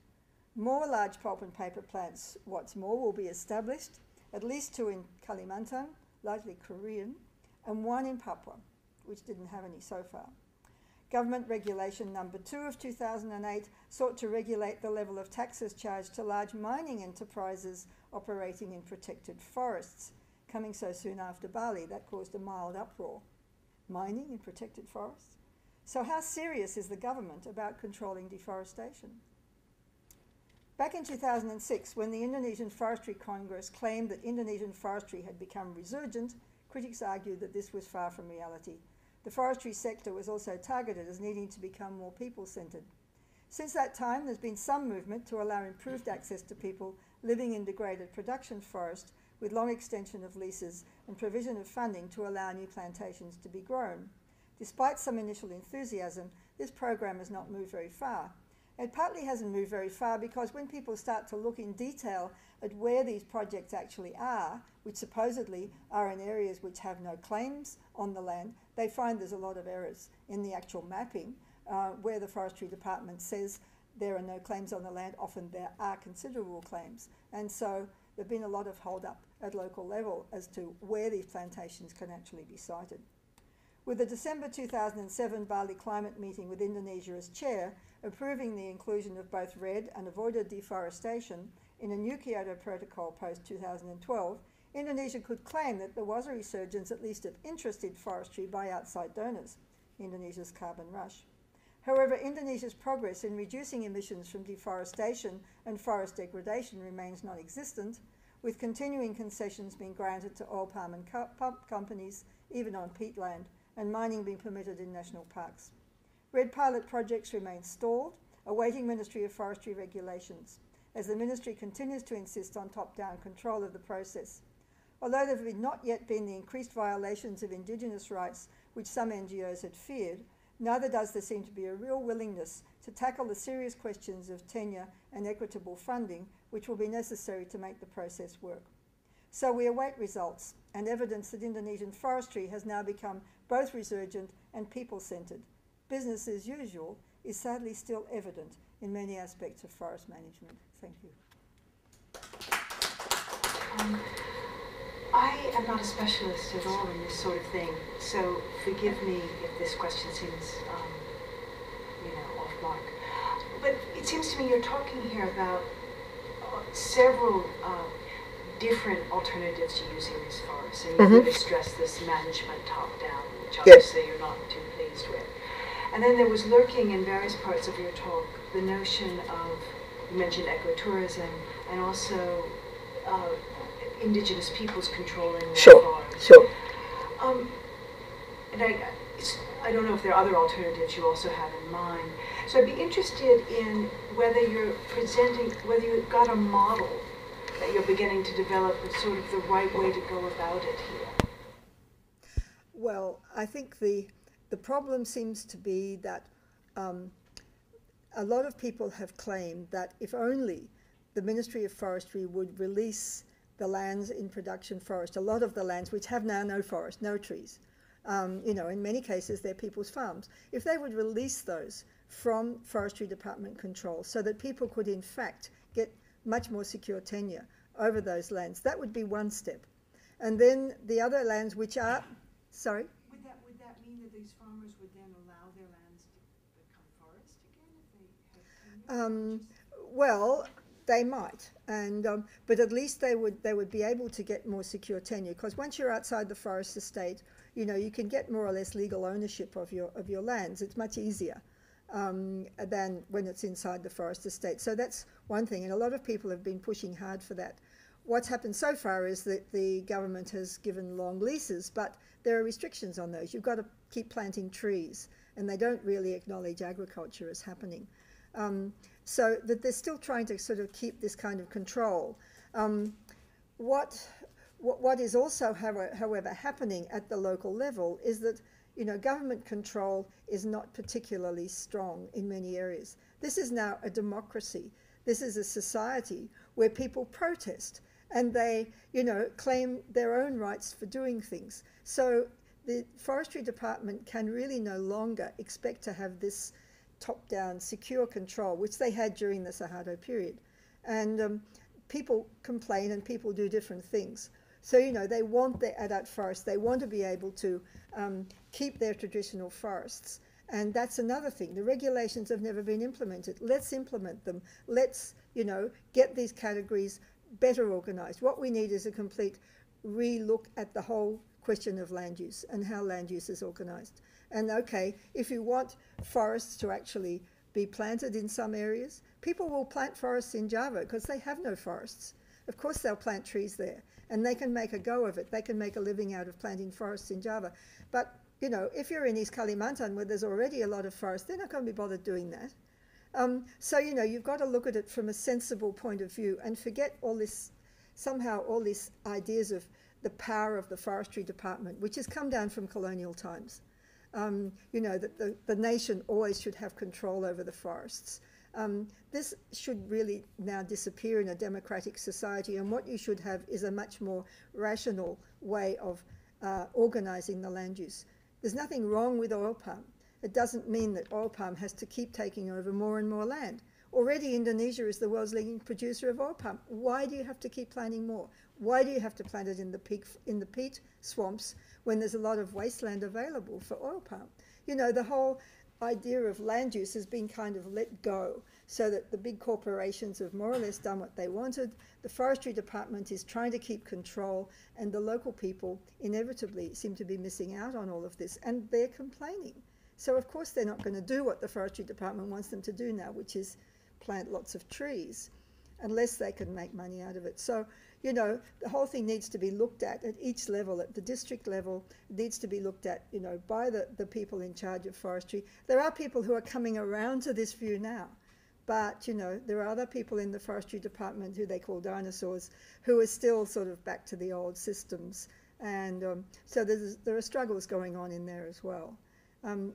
More large pulp and paper plants, what's more, will be established, at least 2 in Kalimantan, largely Korean, and 1 in Papua, which didn't have any so far. Government Regulation Number 2 of 2008 sought to regulate the level of taxes charged to large mining enterprises operating in protected forests. Coming so soon after Bali, that caused a mild uproar. Mining in protected forests? So how serious is the government about controlling deforestation? Back in 2006, when the Indonesian Forestry Congress claimed that Indonesian forestry had become resurgent, critics argued that this was far from reality. The forestry sector was also targeted as needing to become more people-centred. Since that time, there's been some movement to allow improved access to people living in degraded production forest with long extension of leases and provision of funding to allow new plantations to be grown. Despite some initial enthusiasm, this program has not moved very far. It partly hasn't moved very far because when people start to look in detail at where these projects actually are, which supposedly are in areas which have no claims on the land, they find there's a lot of errors in the actual mapping. Where the Forestry Department says there are no claims on the land, often there are considerable claims. And so there have been a lot of hold-up at local level as to where these plantations can actually be sited. With the December 2007 Bali climate meeting with Indonesia as chair, approving the inclusion of both REDD and avoided deforestation in a new Kyoto Protocol post-2012, Indonesia could claim that there was a resurgence at least of interested forestry by outside donors, Indonesia's carbon rush. However, Indonesia's progress in reducing emissions from deforestation and forest degradation remains non-existent, with continuing concessions being granted to oil palm and pulp companies, even on peatland, and mining being permitted in national parks. REDD pilot projects remain stalled, awaiting Ministry of Forestry regulations, as the Ministry continues to insist on top-down control of the process. Although there have not yet been the increased violations of Indigenous rights which some NGOs had feared, neither does there seem to be a real willingness to tackle the serious questions of tenure and equitable funding which will be necessary to make the process work. So we await results and evidence that Indonesian forestry has now become both resurgent and people-centred. Business as usual is sadly still evident in many aspects of forest management. Thank you. I am not a specialist at all in this sort of thing, so forgive me if this question seems, off mark. But it seems to me you're talking here about several different alternatives to using these forests, and you really stress this management top-down, which obviously you're not too pleased with. And then there was lurking in various parts of your talk the notion of, you mentioned ecotourism, and also indigenous peoples controlling their Sure, forests. sure. And I don't know if there are other alternatives you also have in mind. So I'd be interested in whether you're presenting, whether you've got a model that you're beginning to develop with sort of the right way to go about it here. Well, I think the problem seems to be that a lot of people have claimed that if only the Ministry of Forestry would release the lands in production forest, a lot of the lands which have now no forest, no trees, you know, in many cases they're people's farms. If they would release those from Forestry Department control so that people could in fact get much more secure tenure over those lands, that would be one step. And then the other lands which are, sorry? Would that mean that these farmers would then allow their lands to become forest again if they had tenure? Well, they might, and but at least they would be able to get more secure tenure, because once you're outside the forest estate, you know, you can get more or less legal ownership of your lands. It's much easier than when it's inside the forest estate. So that's one thing, and a lot of people have been pushing hard for that. What's happened so far is that the government has given long leases, but there are restrictions on those. You've got to keep planting trees, and they don't really acknowledge agriculture as happening. So that they're still trying to sort of keep this kind of control. What is also, however, happening at the local level is that, you know, government control is not particularly strong in many areas. This is now a democracy. This is a society where people protest and they, you know, claim their own rights for doing things. So the Forestry Department can really no longer expect to have this top-down secure control, which they had during the Suharto period. And people complain and people do different things. So, you know, they want their adult forests. They want to be able to keep their traditional forests. And that's another thing. The regulations have never been implemented. Let's implement them. Let's, you know, get these categories better organized. What we need is a complete re-look at the whole question of land use and how land use is organized. And okay, if you want forests to actually be planted in some areas, people will plant forests in Java because they have no forests. Of course they'll plant trees there and they can make a go of it. They can make a living out of planting forests in Java. But, you know, if you're in East Kalimantan where there's already a lot of forest, they're not going to be bothered doing that. So, you know, you've got to look at it from a sensible point of view and forget all this, somehow all these ideas of the power of the Forestry Department, which has come down from colonial times. You know, that the nation always should have control over the forests. This should really now disappear in a democratic society, and what you should have is a much more rational way of organizing the land use. There's nothing wrong with oil palm. It doesn't mean that oil palm has to keep taking over more and more land. Already Indonesia is the world's leading producer of oil palm. Why do you have to keep planting more? Why do you have to plant it in the peat swamps when there's a lot of wasteland available for oil palm? You know, the whole idea of land use has been kind of let go so that the big corporations have more or less done what they wanted. The Forestry Department is trying to keep control, and the local people inevitably seem to be missing out on all of this, and they're complaining. So of course they're not going to do what the Forestry Department wants them to do now, which is plant lots of trees, unless they can make money out of it. So, you know, the whole thing needs to be looked at each level. At the district level, it needs to be looked at, you know, by the people in charge of forestry. There are people who are coming around to this view now, but, you know, there are other people in the Forestry Department who they call dinosaurs, who are still sort of back to the old systems. And so there are struggles going on in there as well.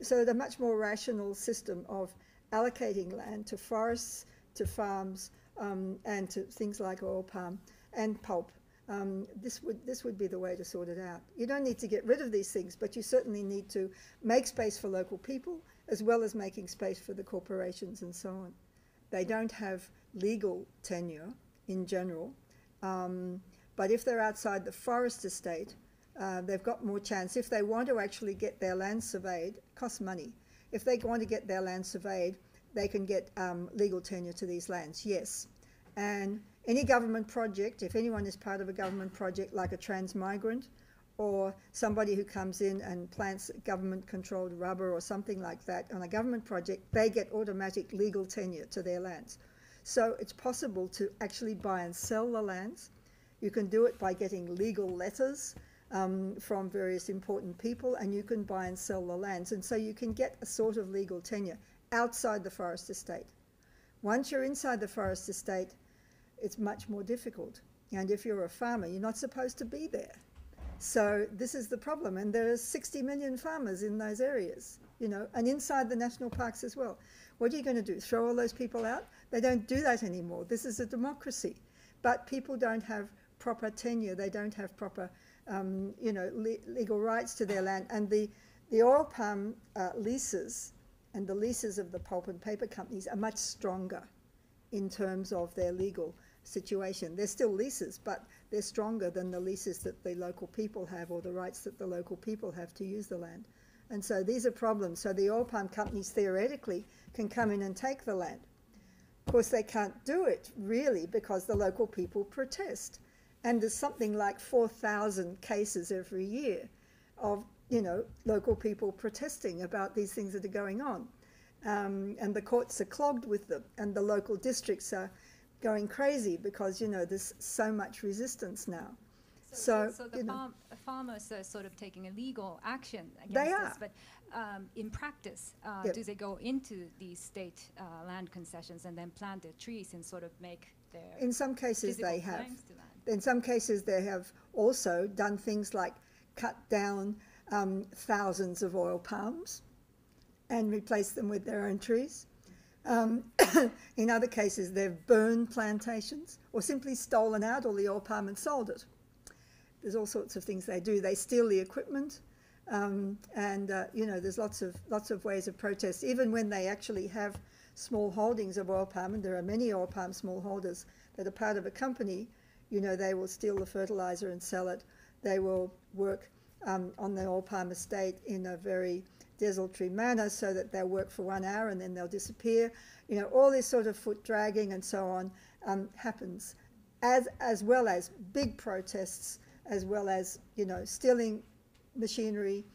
So the much more rational system of allocating land to forests, to farms, and to things like oil palm and pulp. This would be the way to sort it out. You don't need to get rid of these things, but you certainly need to make space for local people as well as making space for the corporations and so on. They don't have legal tenure in general, but if they're outside the forest estate, they've got more chance. If they want to actually get their land surveyed, it costs money. If they want to get their land surveyed, they can get legal tenure to these lands, yes. And any government project, if anyone is part of a government project like a transmigrant or somebody who comes in and plants government-controlled rubber or something like that on a government project, they get automatic legal tenure to their lands. So it's possible to actually buy and sell the lands. You can do it by getting legal letters from various important people, and you can buy and sell the lands. And so you can get a sort of legal tenure outside the forest estate. Once you're inside the forest estate, it's much more difficult. And if you're a farmer, you're not supposed to be there. So this is the problem. And there are 60 million farmers in those areas, you know, and inside the national parks as well. What are you going to do? Throw all those people out? They don't do that anymore. This is a democracy. But people don't have proper tenure. They don't have proper, you know, legal rights to their land. And the oil palm leases and the leases of the pulp and paper companies are much stronger in terms of their legal situation. They're still leases, but they're stronger than the leases that the local people have, or the rights that the local people have to use the land. And so these are problems. So the oil palm companies theoretically can come in and take the land. Of course, they can't do it really because the local people protest. And there's something like 4,000 cases every year of, you know, local people protesting about these things that are going on. And the courts are clogged with them, and the local districts are going crazy because, you know, there's so much resistance now. So the farmers are sort of taking a legal action against this, but in practice, Yep. do they go into these state land concessions and then plant their trees and sort of make their In some cases physical they have. claims to land? In some cases they have also done things like cut down thousands of oil palms and replaced them with their own trees. In other cases they've burned plantations or simply stolen out all the oil palm and sold it. There's all sorts of things they do. They steal the equipment, and you know, there's lots of ways of protest. Even when they actually have small holdings of oil palm, and there are many oil palm smallholders that are part of a company, you know, they will steal the fertilizer and sell it. They will work on the oil palm estate in a very desultory manner, so that they'll work for 1 hour and then they'll disappear. You know, all this sort of foot dragging and so on happens, as well as big protests, as well as, you know, stealing machinery,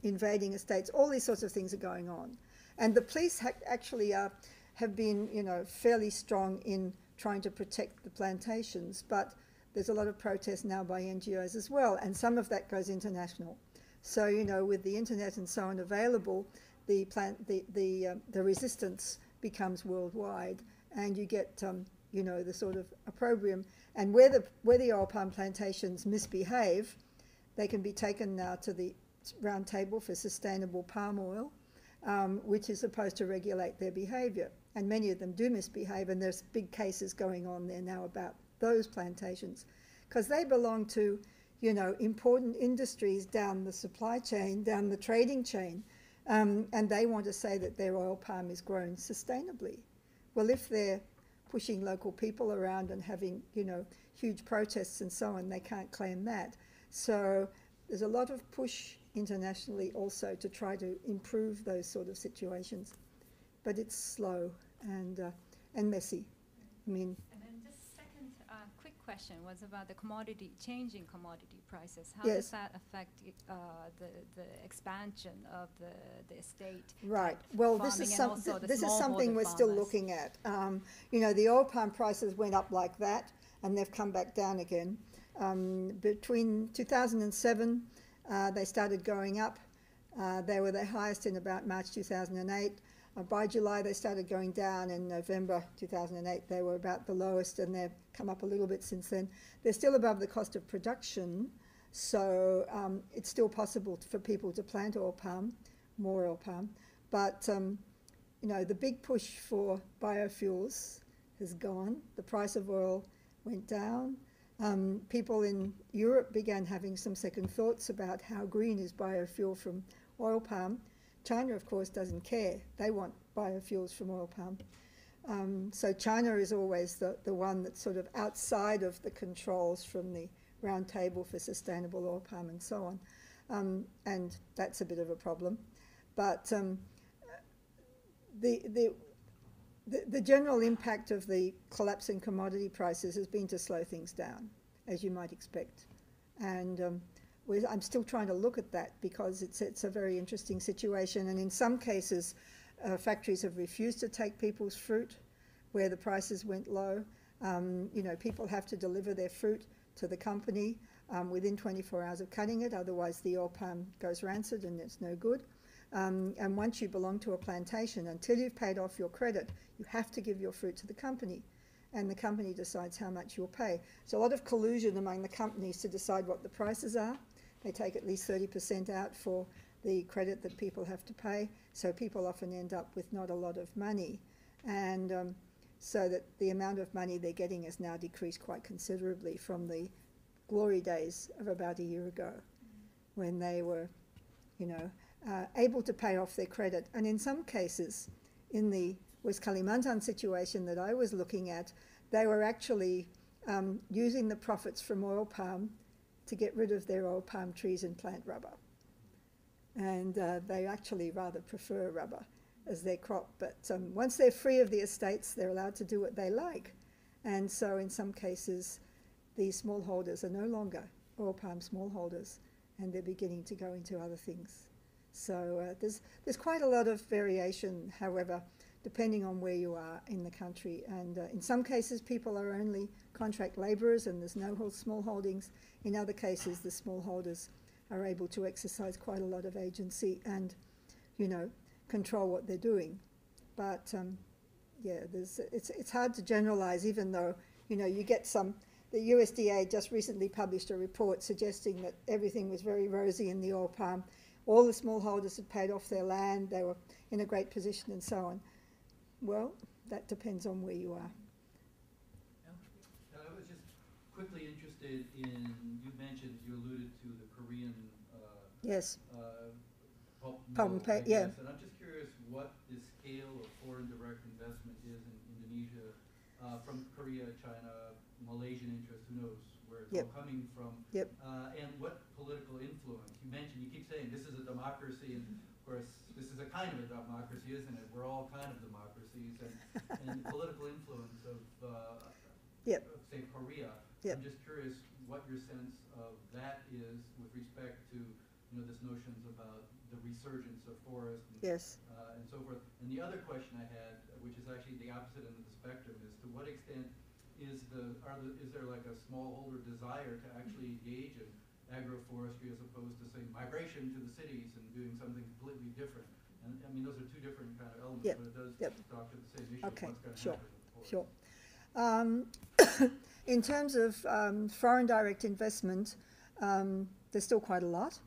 invading estates. All these sorts of things are going on. And the police actually have been, you know, fairly strong in trying to protect the plantations, but there's a lot of protest now by NGOs as well, and some of that goes international. So, you know, with the internet and so on available, the resistance becomes worldwide, and you get, you know, the sort of opprobrium. And where the oil palm plantations misbehave, they can be taken now to the Round Table for Sustainable Palm Oil, which is supposed to regulate their behaviour. And many of them do misbehave, and there's big cases going on there now about those plantations, because they belong to, you know, important industries down the supply chain, down the trading chain, and they want to say that their oil palm is grown sustainably. Well, if they're pushing local people around and having, you know, huge protests and so on, they can't claim that. So there's a lot of push internationally also to try to improve those sort of situations, but it's slow and messy. I mean. And then just second quick question was about the changing commodity prices. How Yes. does that affect the expansion of the estate? Right. Well, this is something we're still looking at. You know, the oil palm prices went up like that, and they've come back down again. Between 2007, they started going up. They were the highest in about March 2008. By July, they started going down. In November 2008, they were about the lowest, and they've come up a little bit since then. They're still above the cost of production, so it's still possible for people to plant oil palm, more oil palm. But, you know, the big push for biofuels has gone. The price of oil went down. People in Europe began having some second thoughts about how green is biofuel from oil palm. China, of course, doesn't care. They want biofuels from oil palm. So China is always the one that's sort of outside of the controls from the Round Table for Sustainable Oil Palm and so on. And that's a bit of a problem. But the general impact of the collapse in commodity prices has been to slow things down, as you might expect. And I'm still trying to look at that because it's a very interesting situation. And in some cases, factories have refused to take people's fruit where the prices went low. You know, people have to deliver their fruit to the company within 24 hours of cutting it, otherwise the oil palm goes rancid and it's no good. And once you belong to a plantation, until you've paid off your credit, you have to give your fruit to the company, and the company decides how much you'll pay. So a lot of collusion among the companies to decide what the prices are. They take at least 30% out for the credit that people have to pay, so people often end up with not a lot of money. And so that the amount of money they're getting has now decreased quite considerably from the glory days of about a year ago, when they were, you know, able to pay off their credit. And in some cases, in the West Kalimantan situation that I was looking at, they were actually using the profits from oil palm to get rid of their oil palm trees and plant rubber. And they actually rather prefer rubber as their crop. But once they're free of the estates, they're allowed to do what they like. And so in some cases, these smallholders are no longer oil palm smallholders, and they're beginning to go into other things. So there's quite a lot of variation, however, depending on where you are in the country. And in some cases, people are only contract labourers and there's no small holdings. In other cases, the smallholders are able to exercise quite a lot of agency and, you know, control what they're doing. But yeah, it's hard to generalise, even though, you know, you get some. The USDA just recently published a report suggesting that everything was very rosy in the oil palm. All the smallholders had paid off their land, they were in a great position and so on. Well, that depends on where you are. I was just quickly interested in, you alluded to the Korean yes. pulp and paper, yeah. And I'm just curious what the scale of foreign direct investment is in Indonesia, from Korea, China, Malaysian interest, who knows where it's all coming from, and what political influence. You keep saying this is a democracy, and of course this is a kind of a democracy, isn't it? We're all kind of democracies, and political influence of say Korea. I'm just curious what your sense of that is with respect to, you know, this notions about the resurgence of forests and so forth. And the other question I had, which is actually the opposite end of the spectrum, is to what extent is there like a smallholder desire to actually engage in agroforestry as opposed to, say, migration to the cities and doing something completely different? And I mean, those are two different kind of elements, but it does talk to the same issue of what's going to happen with the forest. In terms of foreign direct investment, there's still quite a lot,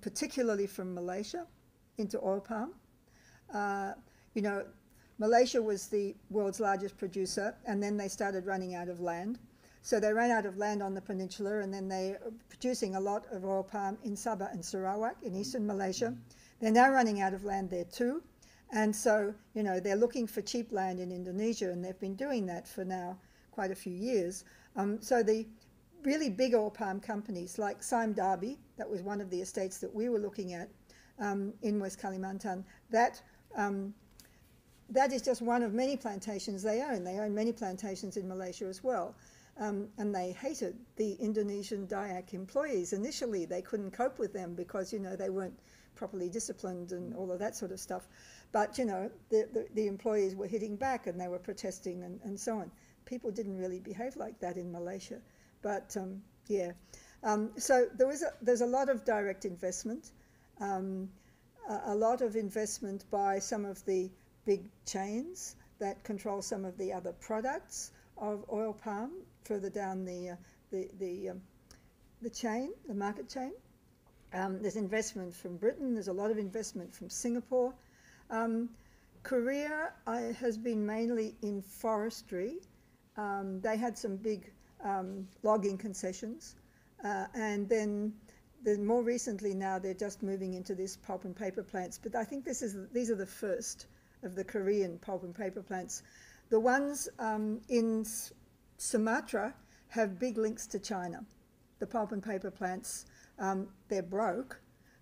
particularly from Malaysia into oil palm. You know, Malaysia was the world's largest producer, and then they started running out of land. So they ran out of land on the peninsula, and then they are producing a lot of oil palm in Sabah and Sarawak in eastern Malaysia. They're now running out of land there too. And so, you know, they're looking for cheap land in Indonesia, and they've been doing that for now quite a few years. So the really big oil palm companies like Sime Darby, that was one of the estates that we were looking at in West Kalimantan, that is just one of many plantations they own. They own many plantations in Malaysia as well. And they hated the Indonesian Dayak employees. Initially, they couldn't cope with them because, you know, they weren't properly disciplined and all of that sort of stuff. But, you know, the employees were hitting back and they were protesting and so on. People didn't really behave like that in Malaysia. But, yeah. So there's a lot of direct investment, a lot of investment by some of the big chains that control some of the other products of oil palm further down the chain, the market chain. There's investment from Britain. There's a lot of investment from Singapore. Korea has been mainly in forestry. They had some big logging concessions, and then more recently now they're just moving into this pulp and paper plants. But I think these are the first of the Korean pulp and paper plants. The ones in Sumatra have big links to China. The pulp and paper plants, they're broke.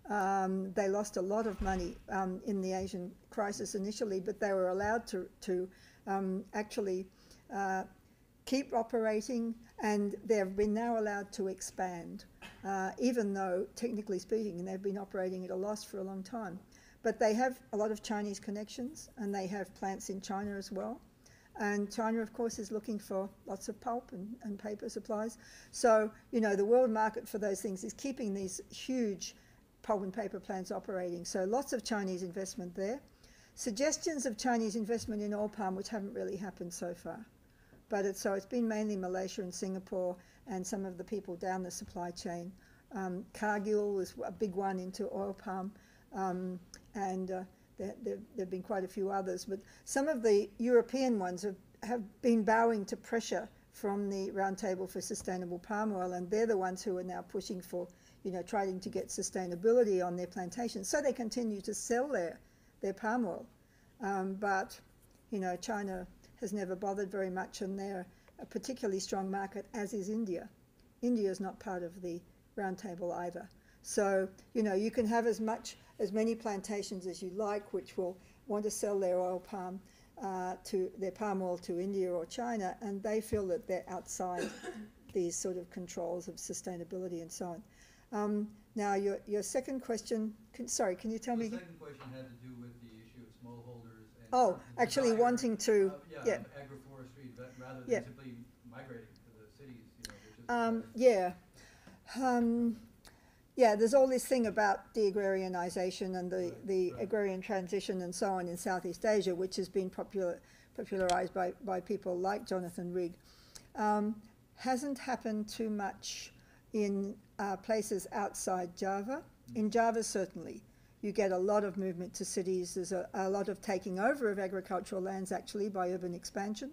They lost a lot of money in the Asian crisis initially, but they were allowed to actually keep operating, and they've been now allowed to expand, even though, technically speaking, they've been operating at a loss for a long time. But they have a lot of Chinese connections, and they have plants in China as well. And China, of course, is looking for lots of pulp and paper supplies. So, you know, the world market for those things is keeping these huge pulp and paper plants operating. So lots of Chinese investment there. Suggestions of Chinese investment in oil palm, which haven't really happened so far. But it's been mainly Malaysia and Singapore and some of the people down the supply chain. Cargill was a big one into oil palm, and there have been quite a few others. But some of the European ones have been bowing to pressure from the Roundtable for Sustainable Palm Oil, and they're the ones who are now pushing for, you know, trying to get sustainability on their plantations. So they continue to sell their palm oil. But, you know, China has never bothered very much, and they're a particularly strong market, as is India. India is not part of the Roundtable either. So, you know, you can have as many plantations as you like, which will want to sell their oil palm their palm oil to India or China, and they feel that they're outside these sort of controls of sustainability and so on. Now, your second question, can you tell me? The second question had to do with the issue of smallholders and actually desire, wanting to agroforestry rather than simply migrating to the cities, there's all this thing about de-agrarianization and the agrarian transition and so on in Southeast Asia, which has been popularized by people like Jonathan Rigg. Hasn't happened too much in places outside Java. In Java, certainly. You get a lot of movement to cities. There's a lot of taking over of agricultural lands, actually, by urban expansion.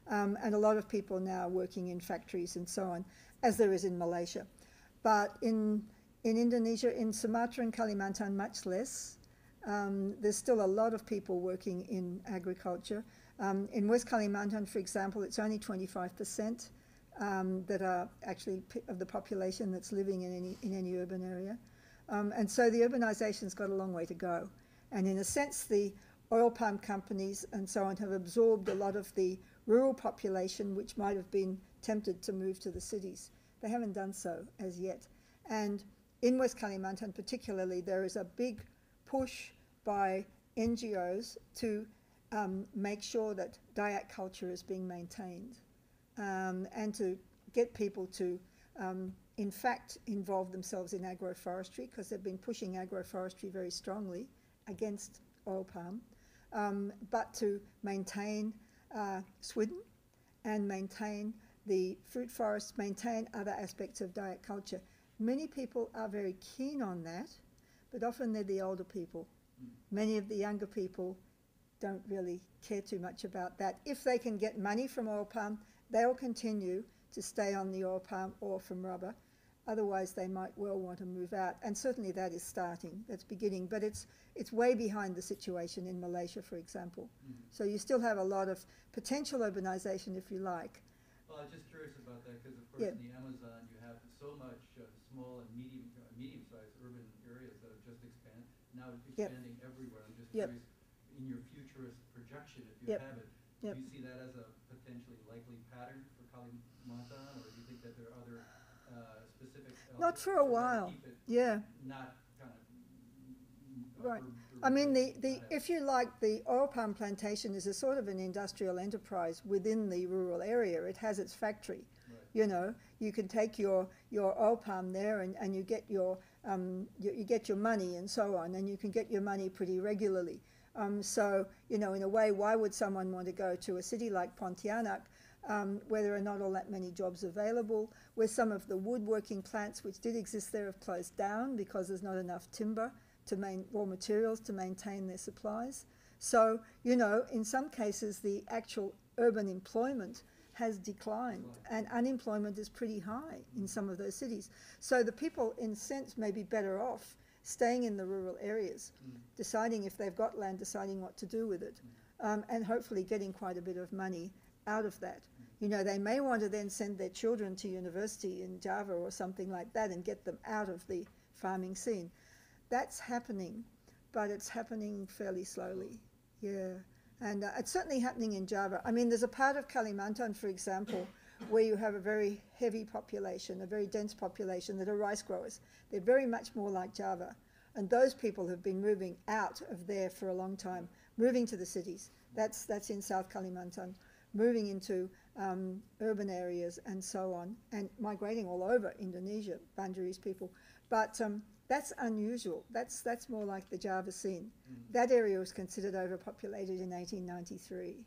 And a lot of people now working in factories and so on, as there is in Malaysia. But in Indonesia, in Sumatra and Kalimantan, much less. There's still a lot of people working in agriculture. In West Kalimantan, for example, it's only 25% that are actually of the population that's living in any urban area. And so the urbanization's got a long way to go. And in a sense, the oil palm companies and so on have absorbed a lot of the rural population, which might have been tempted to move to the cities. They haven't done so as yet. And in West Kalimantan particularly, there is a big push by NGOs to make sure that Dayak culture is being maintained, and to get people to, in fact, involve themselves in agroforestry, because they've been pushing agroforestry very strongly against oil palm, but to maintain Swidden and maintain the fruit forests, maintain other aspects of Dayak culture. Many people are very keen on that, but often they're the older people. Many of the younger people don't really care too much about that. If they can get money from oil palm, they'll continue to stay on the oil palm or from rubber. Otherwise, they might well want to move out. And certainly that is starting, that's beginning. But it's way behind the situation in Malaysia, for example. So you still have a lot of potential urbanization, if you like. Well, I'm just curious about that, because of course in the Amazon you have so much small and medium-sized urban areas that have just expanded. Now it's expanding everywhere. I'm just curious, in your futurist projection, if you have it, do you see that as a potentially likely pattern for Kalimantan, or do you think that there are other specific elements? Not for a while. Not kind of right. I mean, if you like, the oil palm plantation is a sort of an industrial enterprise within the rural area. It has its factory. Right. You know, you can take your oil palm there, and you get your money and so on, and you can get your money pretty regularly. So, you know, in a way, why would someone want to go to a city like Pontianak, where there are not all that many jobs available, where some of the woodworking plants which did exist there have closed down because there's not enough timber raw materials to maintain their supplies. So, you know, in some cases, the actual urban employment has declined, and unemployment is pretty high in some of those cities. So the people, in a sense, may be better off staying in the rural areas, deciding if they've got land, deciding what to do with it, and hopefully getting quite a bit of money out of that. You know, they may want to then send their children to university in Java or something like that and get them out of the farming scene. That's happening, but it's happening fairly slowly, And it's certainly happening in Java. I mean, there's a part of Kalimantan, for example, where you have a very heavy population, a very dense population that are rice growers. They're very much more like Java. And those people have been moving out of there for a long time, moving to the cities. That's in South Kalimantan. moving into urban areas and so on, and migrating all over Indonesia, Banjarese people. But that's unusual. That's more like the Java scene. That area was considered overpopulated in 1893,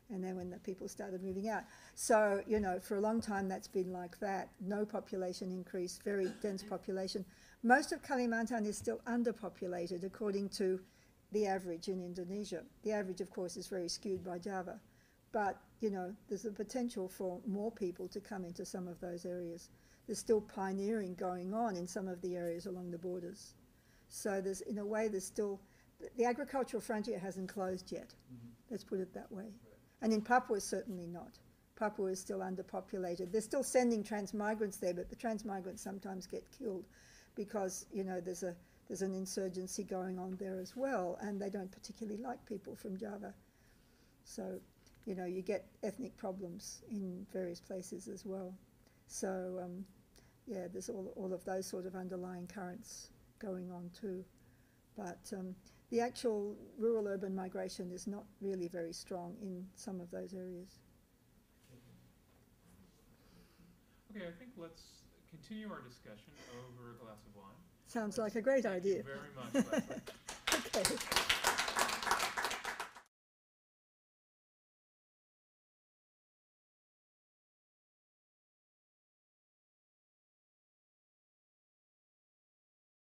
and then when the people started moving out. So, you know, for a long time that's been like that. No population increase, very dense population. Most of Kalimantan is still underpopulated according to the average in Indonesia. The average, of course, is very skewed by Java. But, you know, there's a potential for more people to come into some of those areas. There's still pioneering going on in some of the areas along the borders. So there's, in a way, there's still, the agricultural frontier hasn't closed yet. Let's put it that way. Right. And in Papua, certainly not. Papua is still underpopulated. They're still sending transmigrants there, but the transmigrants sometimes get killed because, you know, there's an insurgency going on there as well, and they don't particularly like people from Java. So, you know, you get ethnic problems in various places as well. So, yeah, there's all of those sort of underlying currents going on too. But the actual rural-urban migration is not really very strong in some of those areas. Okay, I think let's continue our discussion over a glass of wine. Sounds like a great idea. Thank you very much, Lesley. Okay.